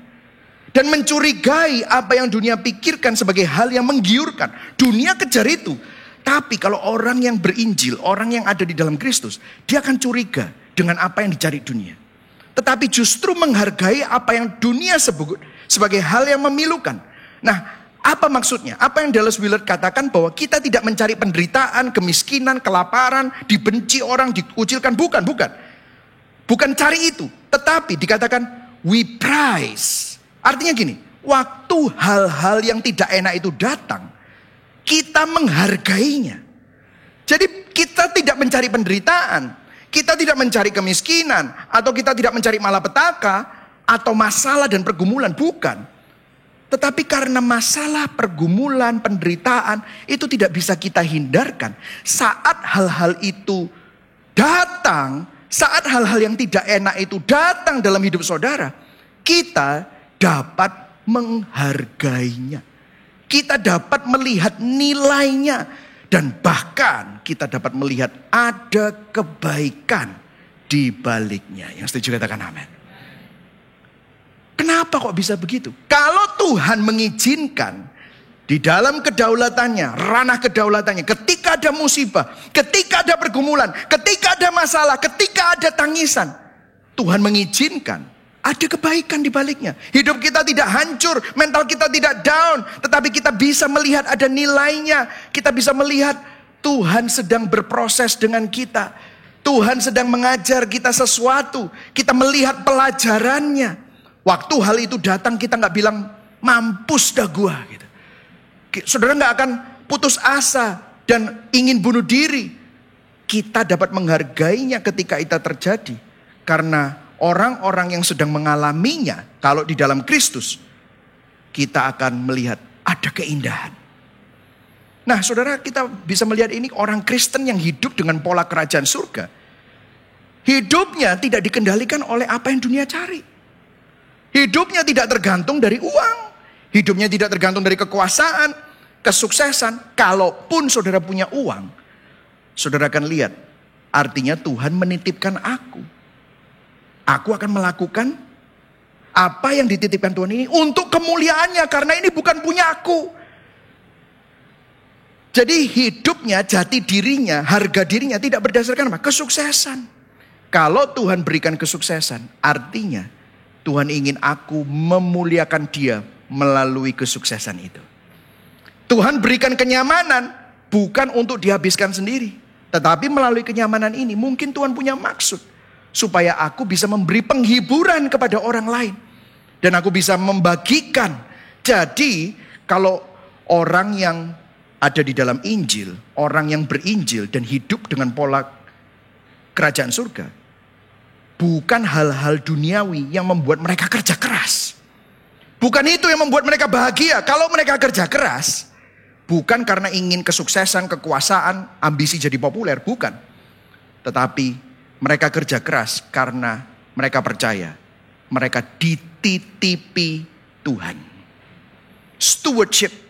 Dan mencurigai apa yang dunia pikirkan sebagai hal yang menggiurkan. Dunia kejar itu. Tapi kalau orang yang berinjil, orang yang ada di dalam Kristus, dia akan curiga dengan apa yang dicari dunia. Tetapi justru menghargai apa yang dunia sebut sebagai hal yang memilukan. Nah, apa maksudnya? Apa yang Dallas Willard katakan bahwa kita tidak mencari penderitaan, kemiskinan, kelaparan, dibenci orang, dikucilkan. Bukan. Bukan cari itu. Tetapi dikatakan we prize. Artinya gini, waktu hal-hal yang tidak enak itu datang, kita menghargainya. Jadi kita tidak mencari penderitaan, kita tidak mencari kemiskinan, atau kita tidak mencari malapetaka, atau masalah dan pergumulan, bukan. Tetapi karena masalah, pergumulan, penderitaan, itu tidak bisa kita hindarkan. Saat hal-hal itu datang, saat hal-hal yang tidak enak itu datang dalam hidup saudara, kita dapat menghargainya. Kita dapat melihat nilainya. Dan bahkan kita dapat melihat ada kebaikan di baliknya. Yang setuju katakan amin. Kenapa kok bisa begitu? Kalau Tuhan mengizinkan di dalam kedaulatannya, ranah kedaulatannya, ketika ada musibah, ketika ada pergumulan, ketika ada masalah, ketika ada tangisan, Tuhan mengizinkan. Ada kebaikan di baliknya. Hidup kita tidak hancur, mental kita tidak down, tetapi kita bisa melihat ada nilainya. Kita bisa melihat Tuhan sedang berproses dengan kita. Tuhan sedang mengajar kita sesuatu. Kita melihat pelajarannya. Waktu hal itu datang, kita nggak bilang mampus dah gua gitu. Saudara nggak akan putus asa dan ingin bunuh diri. Kita dapat menghargainya ketika itu terjadi. Karena orang-orang yang sedang mengalaminya, kalau di dalam Kristus, kita akan melihat ada keindahan. Nah saudara, kita bisa melihat ini orang Kristen yang hidup dengan pola kerajaan surga. Hidupnya tidak dikendalikan oleh apa yang dunia cari. Hidupnya tidak tergantung dari uang. Hidupnya tidak tergantung dari kekuasaan, kesuksesan. Kalaupun saudara punya uang, saudara akan lihat, artinya Tuhan menitipkan aku. Aku akan melakukan apa yang dititipkan Tuhan ini untuk kemuliaannya. Karena ini bukan punya aku. Jadi hidupnya, jati dirinya, harga dirinya tidak berdasarkan apa? Kesuksesan. Kalau Tuhan berikan kesuksesan, artinya Tuhan ingin aku memuliakan dia melalui kesuksesan itu. Tuhan berikan kenyamanan bukan untuk dihabiskan sendiri. Tetapi melalui kenyamanan ini mungkin Tuhan punya maksud. Supaya aku bisa memberi penghiburan kepada orang lain. Dan aku bisa membagikan. Jadi kalau orang yang ada di dalam Injil, orang yang berinjil dan hidup dengan pola kerajaan surga, bukan hal-hal duniawi yang membuat mereka kerja keras. Bukan itu yang membuat mereka bahagia. Kalau mereka kerja keras, bukan karena ingin kesuksesan, kekuasaan, ambisi jadi populer, bukan. Tetapi mereka kerja keras karena mereka percaya mereka dititipi Tuhan. Stewardship.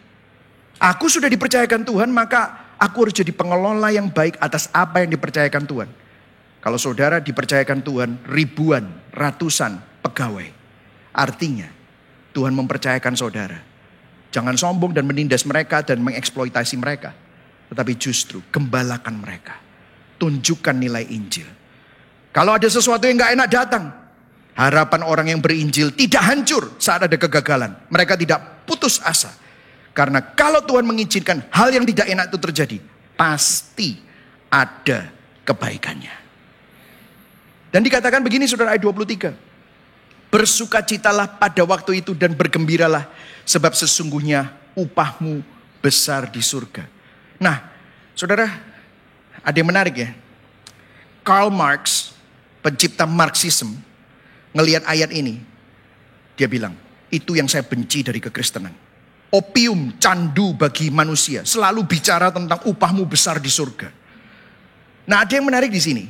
Aku sudah dipercayakan Tuhan, maka aku harus jadi pengelola yang baik atas apa yang dipercayakan Tuhan. Kalau saudara dipercayakan Tuhan ribuan, ratusan pegawai, artinya Tuhan mempercayakan saudara. Jangan sombong dan menindas mereka dan mengeksploitasi mereka. Tetapi justru gembalakan mereka. Tunjukkan nilai Injil. Kalau ada sesuatu yang gak enak datang, harapan orang yang berinjil tidak hancur saat ada kegagalan. Mereka tidak putus asa. Karena kalau Tuhan mengizinkan hal yang tidak enak itu terjadi, pasti ada kebaikannya. Dan dikatakan begini saudara, ayat 23. Bersukacitalah pada waktu itu dan bergembiralah, sebab sesungguhnya upahmu besar di surga. Nah, saudara, ada yang menarik ya. Karl Marx, pencipta Marxisme, ngelihat ayat ini, dia bilang, itu yang saya benci dari kekristenan. Opium candu bagi manusia, selalu bicara tentang upahmu besar di surga. Nah, ada yang menarik di sini.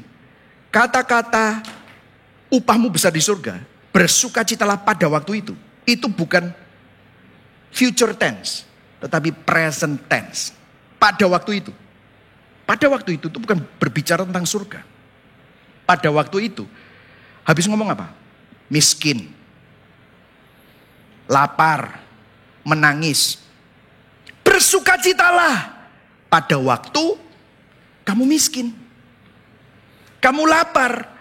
Kata-kata upahmu besar di surga, bersukacitalah pada waktu itu bukan future tense, tetapi present tense. Pada waktu itu. Pada waktu itu bukan berbicara tentang surga. Pada waktu itu, habis ngomong apa? Miskin, lapar, menangis. Bersukacitalah pada waktu kamu miskin. Kamu lapar,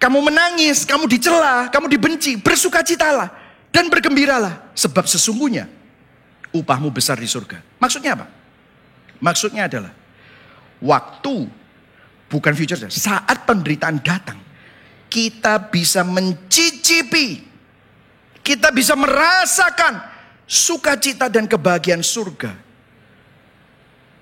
kamu menangis, kamu dicela, kamu dibenci. Bersukacitalah dan bergembiralah, sebab sesungguhnya upahmu besar di surga. Maksudnya apa? Maksudnya adalah waktu, bukan future, saat penderitaan datang, kita bisa mencicipi, kita bisa merasakan sukacita dan kebahagiaan surga.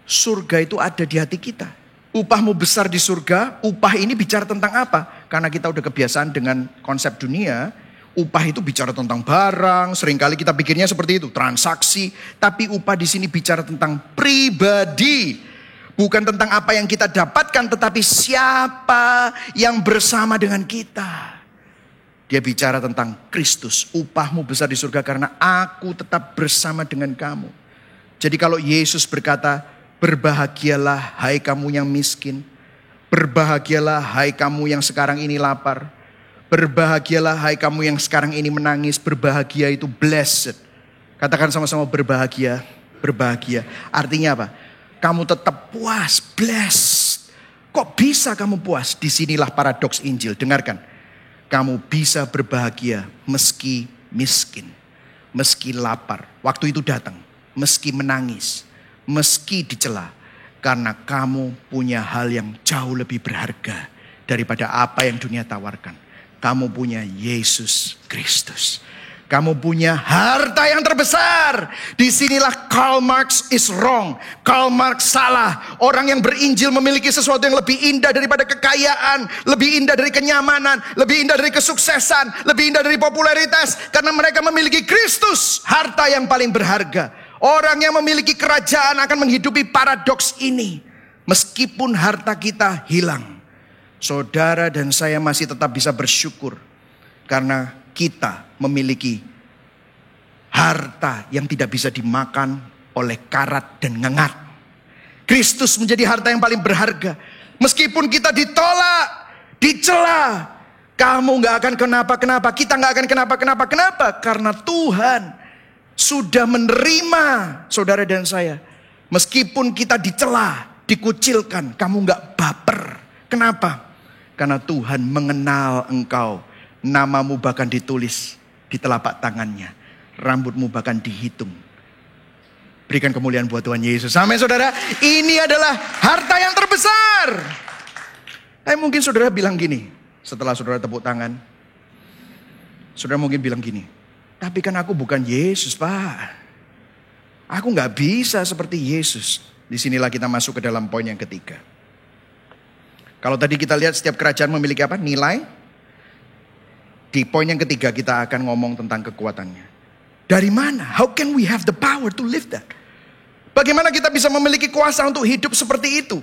Surga itu ada di hati kita. Upahmu besar di surga, upah ini bicara tentang apa? Karena kita udah kebiasaan dengan konsep dunia, upah itu bicara tentang barang, seringkali kita pikirnya seperti itu, transaksi. Tapi upah di sini bicara tentang pribadi. Bukan tentang apa yang kita dapatkan, tetapi siapa yang bersama dengan kita. Dia bicara tentang Kristus, upahmu besar di surga karena aku tetap bersama dengan kamu. Jadi kalau Yesus berkata, berbahagialah hai kamu yang miskin, berbahagialah hai kamu yang sekarang ini lapar, berbahagialah hai kamu yang sekarang ini menangis. Berbahagia itu blessed. Katakan sama-sama berbahagia, berbahagia. Artinya apa? Kamu tetap puas, blessed. Kok bisa kamu puas? Disinilah paradoks Injil. Dengarkan. Kamu bisa berbahagia meski miskin, meski lapar. Waktu itu datang, meski menangis, meski dicela. Karena kamu punya hal yang jauh lebih berharga daripada apa yang dunia tawarkan. Kamu punya Yesus Kristus. Kamu punya harta yang terbesar. Disinilah Karl Marx is wrong. Karl Marx salah. Orang yang berinjil memiliki sesuatu yang lebih indah daripada kekayaan, lebih indah dari kenyamanan, lebih indah dari kesuksesan, lebih indah dari popularitas. Karena mereka memiliki Kristus, harta yang paling berharga. Orang yang memiliki kerajaan akan menghidupi paradoks ini. Meskipun harta kita hilang, saudara dan saya masih tetap bisa bersyukur. Karena kita memiliki harta yang tidak bisa dimakan oleh karat dan ngengat. Kristus menjadi harta yang paling berharga. Meskipun kita ditolak, dicela, kamu gak akan kenapa-kenapa, kita gak akan kenapa-kenapa. Kenapa? Karena Tuhan sudah menerima saudara dan saya. Meskipun kita dicela, dikucilkan, kamu gak baper. Kenapa? Karena Tuhan mengenal engkau. Namamu bahkan ditulis di telapak tangannya. Rambutmu bahkan dihitung. Berikan kemuliaan buat Tuhan Yesus. Amin saudara. Ini adalah harta yang terbesar. Tapi mungkin saudara bilang gini. Setelah saudara tepuk tangan. Saudara mungkin bilang gini. Tapi kan aku bukan Yesus Pak. Aku gak bisa seperti Yesus. Disinilah kita masuk ke dalam poin yang ketiga. Kalau tadi kita lihat setiap kerajaan memiliki apa? Nilai. Di poin yang ketiga kita akan ngomong tentang kekuatannya. Dari mana? How can we have the power to live that? Bagaimana kita bisa memiliki kuasa untuk hidup seperti itu?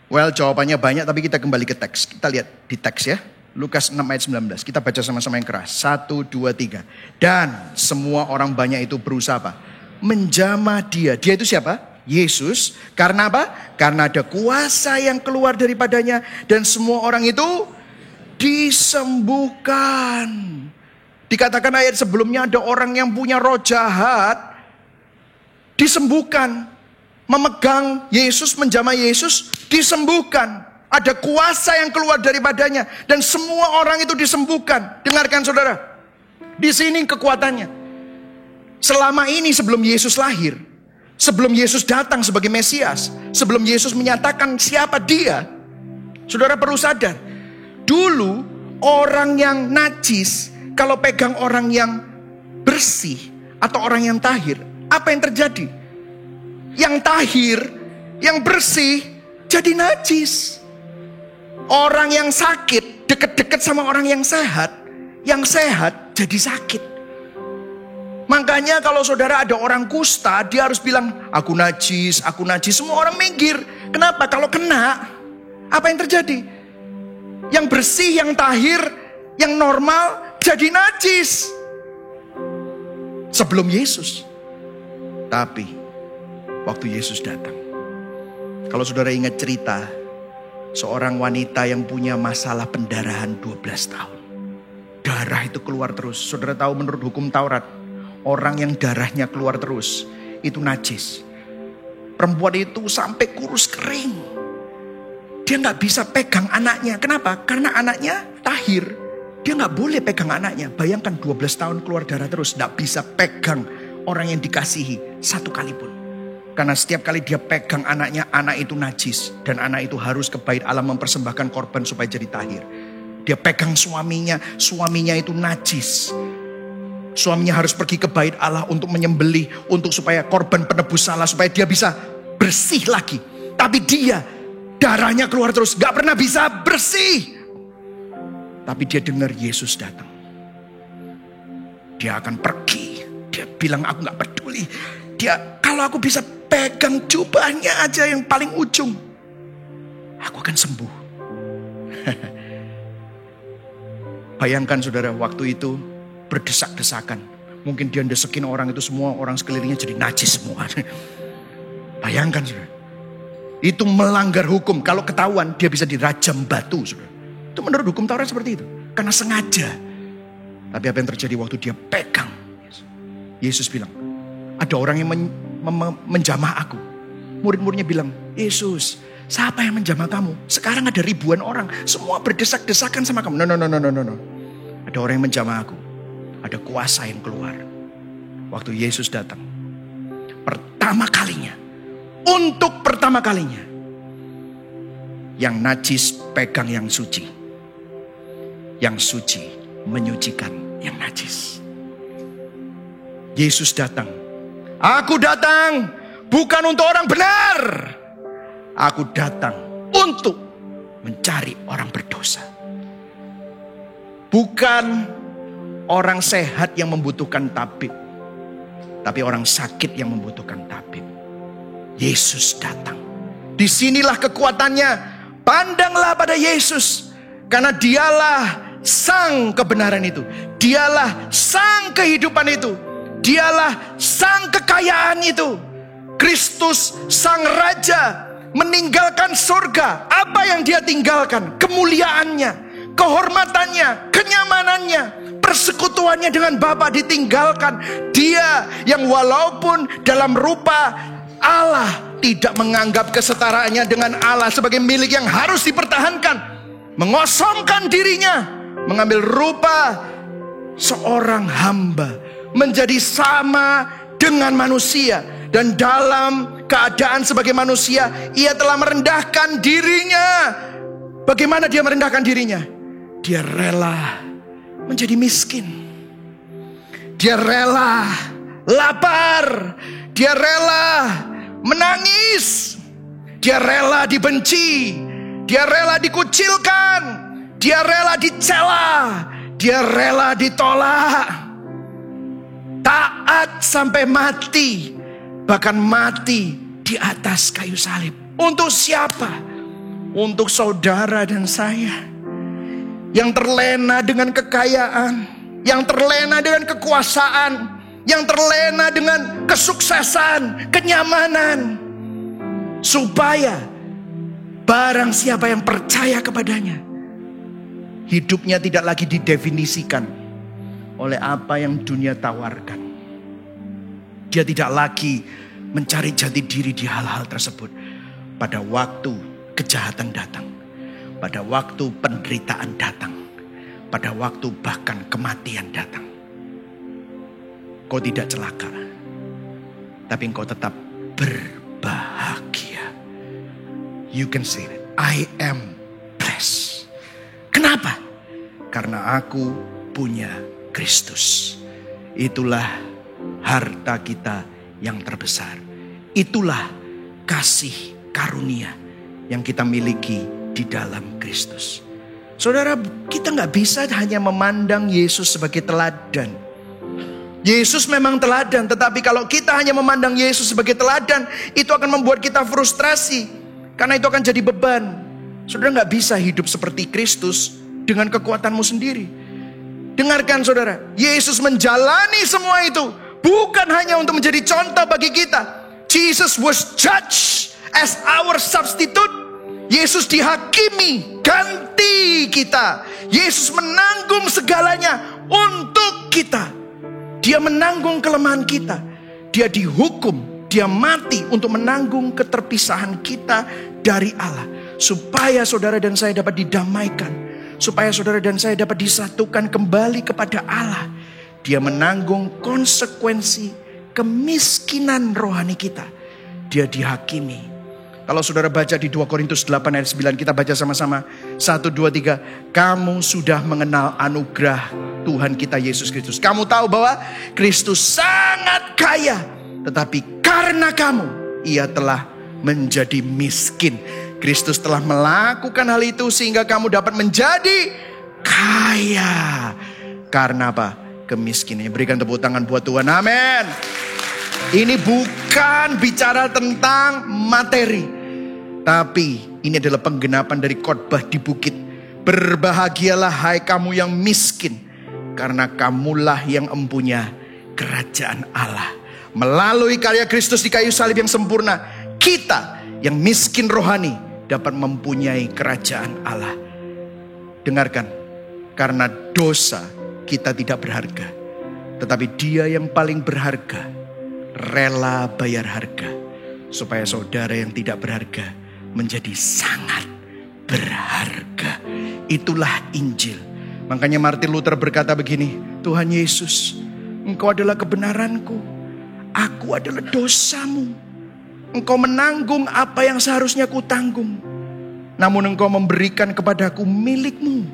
Well, jawabannya banyak, tapi kita kembali ke teks. Kita lihat di teks ya. Lukas 6 ayat 19. Kita baca sama-sama yang keras. 1, 2, 3. Dan semua orang banyak itu berusaha apa? Menjamah dia. Dia itu siapa? Yesus. Karena apa? Karena ada kuasa yang keluar daripadanya. Dan semua orang itu disembuhkan. Dikatakan ayat sebelumnya ada orang yang punya roh jahat disembuhkan. Memegang Yesus, menjamah Yesus, disembuhkan. Ada kuasa yang keluar daripadanya dan semua orang itu disembuhkan. Dengarkan saudara. Di sini kekuatannya. Selama ini sebelum Yesus lahir, sebelum Yesus datang sebagai Mesias, sebelum Yesus menyatakan siapa dia, saudara perlu sadar. Dulu orang yang najis kalau pegang orang yang bersih atau orang yang tahir, apa yang terjadi? Yang tahir, yang bersih jadi najis. Orang yang sakit deket-deket sama orang yang sehat jadi sakit. Makanya kalau saudara ada orang kusta, dia harus bilang, aku najis. Semua orang minggir. Kenapa? Kalau kena, apa yang terjadi? Yang bersih, yang tahir, yang normal jadi najis. Sebelum Yesus. Tapi waktu Yesus datang, kalau saudara ingat cerita seorang wanita yang punya masalah pendarahan 12 tahun. Darah itu keluar terus. Saudara tahu menurut hukum Taurat, orang yang darahnya keluar terus itu najis. Perempuan itu sampai kurus kering. Dia gak bisa pegang anaknya. Kenapa? Karena anaknya tahir. Dia gak boleh pegang anaknya. Bayangkan 12 tahun keluar darah terus. Gak bisa pegang orang yang dikasihi satu kali pun. Karena setiap kali dia pegang anaknya, anak itu najis. Dan anak itu harus ke bait Allah mempersembahkan korban supaya jadi tahir. Dia pegang suaminya itu najis. Suaminya harus pergi ke bait Allah untuk menyembelih, untuk supaya korban penebus salah, supaya dia bisa bersih lagi. Tapi dia, darahnya keluar terus, gak pernah bisa bersih. Tapi dia dengar Yesus datang. Dia akan pergi. Dia bilang, aku gak peduli. Kalau aku bisa pegang jubahnya aja yang paling ujung, aku akan sembuh. Bayangkan saudara, waktu itu berdesak-desakan. Mungkin dia desekin orang itu, semua orang sekelilingnya jadi najis semua. Bayangkan saudara. Itu melanggar hukum. Kalau ketahuan dia bisa dirajam batu saudara. Itu menurut hukum Taurat seperti itu. Karena sengaja. Tapi apa yang terjadi waktu dia pegang? Yesus bilang, ada orang yang menjamah aku. Murid-muridnya bilang, Yesus, siapa yang menjamah kamu? Sekarang ada ribuan orang, semua berdesak-desakan sama kamu. No. Ada orang yang menjamah aku. Ada kuasa yang keluar. Waktu Yesus datang, untuk pertama kalinya, yang najis pegang yang suci. Yang suci menyucikan yang najis. Yesus datang. Aku datang bukan untuk orang benar. Aku datang untuk mencari orang berdosa. Bukan orang sehat yang membutuhkan tabib, tapi orang sakit yang membutuhkan tabib. Yesus datang. Disinilah kekuatannya. Pandanglah pada Yesus, karena dialah sang kebenaran itu. Dialah sang kehidupan itu. Dialah sang kekayaan itu. Kristus sang raja meninggalkan surga. Apa yang dia tinggalkan? Kemuliaannya, kehormatannya, kenyamanannya, persekutuannya dengan Bapa ditinggalkan. Dia yang walaupun dalam rupa Allah tidak menganggap kesetaraannya dengan Allah sebagai milik yang harus dipertahankan. Mengosongkan dirinya, mengambil rupa seorang hamba, menjadi sama dengan manusia. Dan dalam keadaan sebagai manusia, ia telah merendahkan dirinya. Bagaimana dia merendahkan dirinya? Dia rela menjadi miskin. Dia rela lapar. Dia rela menangis. Dia rela dibenci. Dia rela dikucilkan. Dia rela dicela. Dia rela ditolak. Taat sampai mati. Bahkan mati di atas kayu salib. Untuk siapa? Untuk saudara dan saya. Yang terlena dengan kekayaan. Yang terlena dengan kekuasaan. Yang terlena dengan kesuksesan, kenyamanan. Supaya barang siapa yang percaya kepadanya, hidupnya tidak lagi didefinisikan oleh apa yang dunia tawarkan. Dia tidak lagi mencari jati diri di hal-hal tersebut. Pada waktu kejahatan datang, pada waktu penderitaan datang, pada waktu bahkan kematian datang, kau tidak celaka, tapi engkau tetap berbahagia. You can say it. I am blessed. Kenapa? Karena aku punya Kristus. Itulah harta kita yang terbesar. Itulah kasih karunia yang kita miliki di dalam Kristus. Saudara, kita gak bisa hanya memandang Yesus sebagai teladan. Yesus memang teladan, tetapi kalau kita hanya memandang Yesus sebagai teladan, itu akan membuat kita frustrasi. Karena itu akan jadi beban. Saudara gak bisa hidup seperti Kristus dengan kekuatanmu sendiri. Dengarkan saudara, Yesus menjalani semua itu bukan hanya untuk menjadi contoh bagi kita. Jesus was judged as our substitute. Yesus dihakimi ganti kita. Yesus menanggung segalanya untuk kita. Dia menanggung kelemahan kita. Dia dihukum, dia mati untuk menanggung keterpisahan kita dari Allah. Supaya saudara dan saya dapat didamaikan. Supaya saudara dan saya dapat disatukan kembali kepada Allah. Dia menanggung konsekuensi kemiskinan rohani kita. Dia dihakimi. Kalau saudara baca di 2 Korintus 8 ayat 9, kita baca sama-sama. 1, 2, 3. Kamu sudah mengenal anugerah Tuhan kita Yesus Kristus. Kamu tahu bahwa Kristus sangat kaya. Tetapi karena kamu, ia telah menjadi miskin. Kristus telah melakukan hal itu sehingga kamu dapat menjadi kaya. Karena apa? Kemiskinannya. Berikan tepuk tangan buat Tuhan. Amin. Ini bukan bicara tentang materi, tapi ini adalah penggenapan dari khotbah di bukit. Berbahagialah hai kamu yang miskin, karena kamulah yang empunya kerajaan Allah. Melalui karya Kristus di kayu salib yang sempurna, kita yang miskin rohani dapat mempunyai kerajaan Allah. Dengarkan, karena dosa kita tidak berharga, tetapi Dia yang paling berharga rela bayar harga supaya saudara yang tidak berharga menjadi sangat berharga. Itulah Injil. Makanya Martin Luther berkata begini, Tuhan Yesus, Engkau adalah kebenaranku, aku adalah dosamu. Engkau menanggung apa yang seharusnya ku tanggung. Namun engkau memberikan kepadaku milikmu.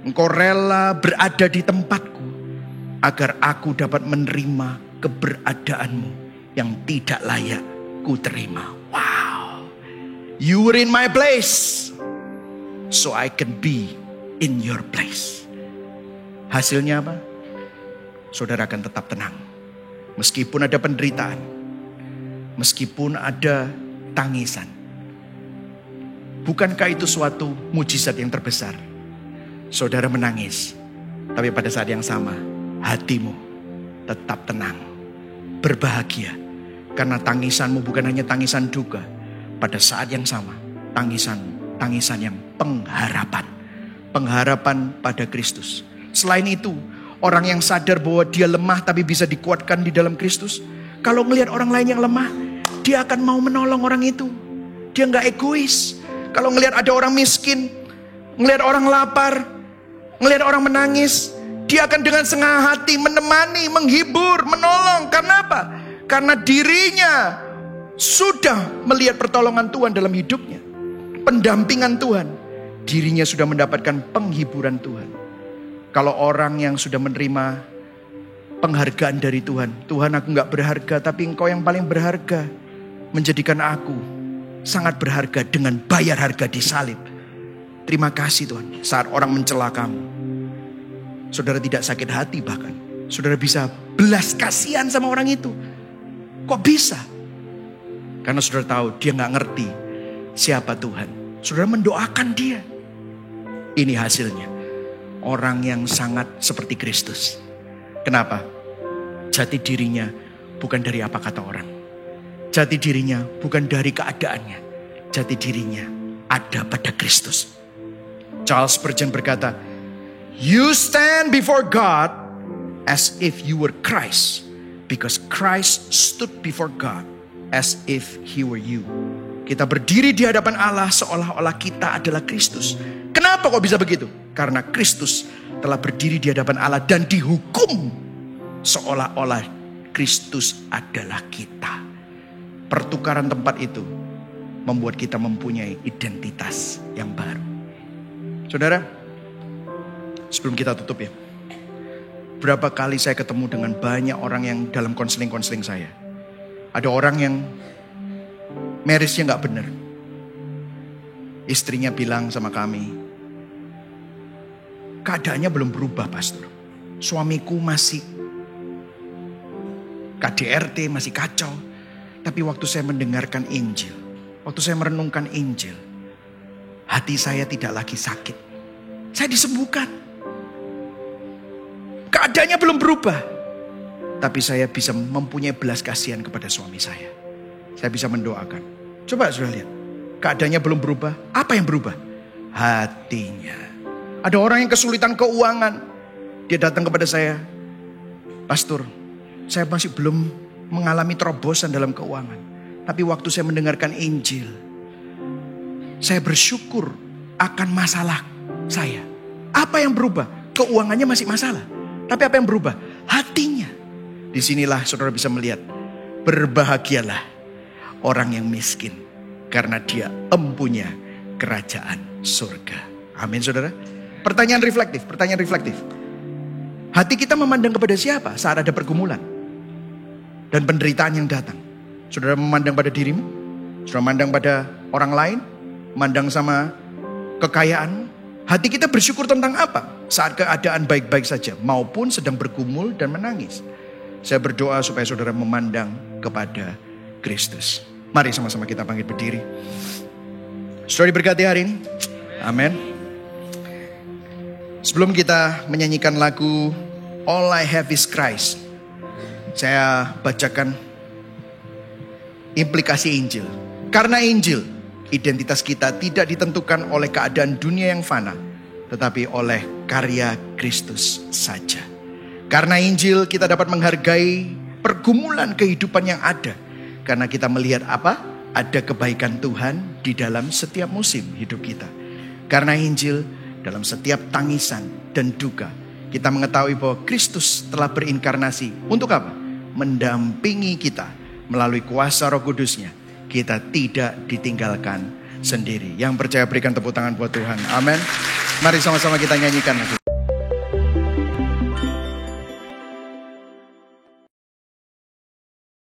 Engkau rela berada di tempatku agar aku dapat menerima keberadaanmu yang tidak layak ku terima. Wow. You were in my place, so I can be in your place. Hasilnya apa? Saudara akan tetap tenang. Meskipun ada penderitaan. Meskipun ada tangisan. Bukankah itu suatu mujizat yang terbesar? Saudara menangis, tapi pada saat yang sama hatimu tetap tenang, berbahagia. Karena tangisanmu bukan hanya tangisan duka. Pada saat yang sama tangisan yang pengharapan. Pengharapan pada Kristus. Selain itu, orang yang sadar bahwa dia lemah tapi bisa dikuatkan di dalam Kristus. Kalau melihat orang lain yang lemah, dia akan mau menolong orang itu. Dia gak egois. Kalau ngelihat ada orang miskin, ngelihat orang lapar, ngelihat orang menangis, dia akan dengan senang hati menemani, menghibur, menolong. Karena apa? Karena dirinya sudah melihat pertolongan Tuhan dalam hidupnya. Pendampingan Tuhan. Dirinya sudah mendapatkan penghiburan Tuhan. Kalau orang yang sudah menerima penghargaan dari Tuhan. Tuhan, aku gak berharga, tapi Engkau yang paling berharga. Menjadikan aku sangat berharga dengan bayar harga di salib. Terima kasih Tuhan. Saat orang mencela kamu, saudara tidak sakit hati bahkan. Saudara bisa belas kasihan sama orang itu. Kok bisa? Karena saudara tahu dia gak ngerti siapa Tuhan. Saudara mendoakan dia. Ini hasilnya. Orang yang sangat seperti Kristus. Kenapa? Jati dirinya bukan dari apa kata orang. Jati dirinya bukan dari keadaannya. Jati dirinya ada pada Kristus. Charles Spurgeon berkata, you stand before God as if you were Christ, because Christ stood before God as if He were you. Kita berdiri di hadapan Allah seolah-olah kita adalah Kristus. Kenapa kok bisa begitu? Karena Kristus telah berdiri di hadapan Allah dan dihukum seolah-olah Kristus adalah kita. Pertukaran tempat itu membuat kita mempunyai identitas yang baru. Saudara, sebelum kita tutup ya, Berapa kali saya ketemu dengan banyak orang yang dalam konseling-konseling saya. Ada orang yang marriage-nya gak benar. Istrinya bilang sama kami, keadaannya belum berubah pastor. Suamiku masih KDRT, masih kacau. Tapi waktu saya mendengarkan Injil, waktu saya merenungkan Injil, hati saya tidak lagi sakit. Saya disembuhkan. Keadaannya belum berubah. Tapi saya bisa mempunyai belas kasihan kepada suami saya. Saya bisa mendoakan. Coba sudah lihat. Keadaannya belum berubah. Apa yang berubah? Hatinya. Ada orang yang kesulitan keuangan. Dia datang kepada saya. Pastor, saya masih belum mengalami terobosan dalam keuangan. Tapi waktu saya mendengarkan Injil, saya bersyukur akan masalah saya. Apa yang berubah? Keuangannya masih masalah. Tapi apa yang berubah? Hatinya. Disinilah saudara bisa melihat. Berbahagialah orang yang miskin. Karena dia empunya kerajaan surga. Amin saudara. Pertanyaan reflektif. Hati kita memandang kepada siapa saat ada pergumulan dan penderitaan yang datang? Saudara memandang pada dirimu? Saudara memandang pada orang lain? Memandang sama kekayaan? Hati kita bersyukur tentang apa? Saat keadaan baik-baik saja maupun sedang bergumul dan menangis. Saya berdoa supaya saudara memandang kepada Kristus. Mari sama-sama kita bangkit berdiri. Saudara diberkati hari ini. Amin. Sebelum kita menyanyikan lagu All I Have Is Christ, saya bacakan implikasi Injil. Karena Injil, identitas kita tidak ditentukan oleh keadaan dunia yang fana, tetapi oleh karya Kristus saja. Karena Injil kita dapat menghargai pergumulan kehidupan yang ada. Karena kita melihat apa? Ada kebaikan Tuhan di dalam setiap musim hidup kita. Karena Injil, dalam setiap tangisan dan duka, kita mengetahui bahwa Kristus telah berinkarnasi. Untuk apa? Mendampingi kita melalui kuasa Roh Kudus-Nya. Kita tidak ditinggalkan sendiri. Yang percaya berikan tepuk tangan buat Tuhan. Amin. Mari sama-sama kita nyanyikan lagi.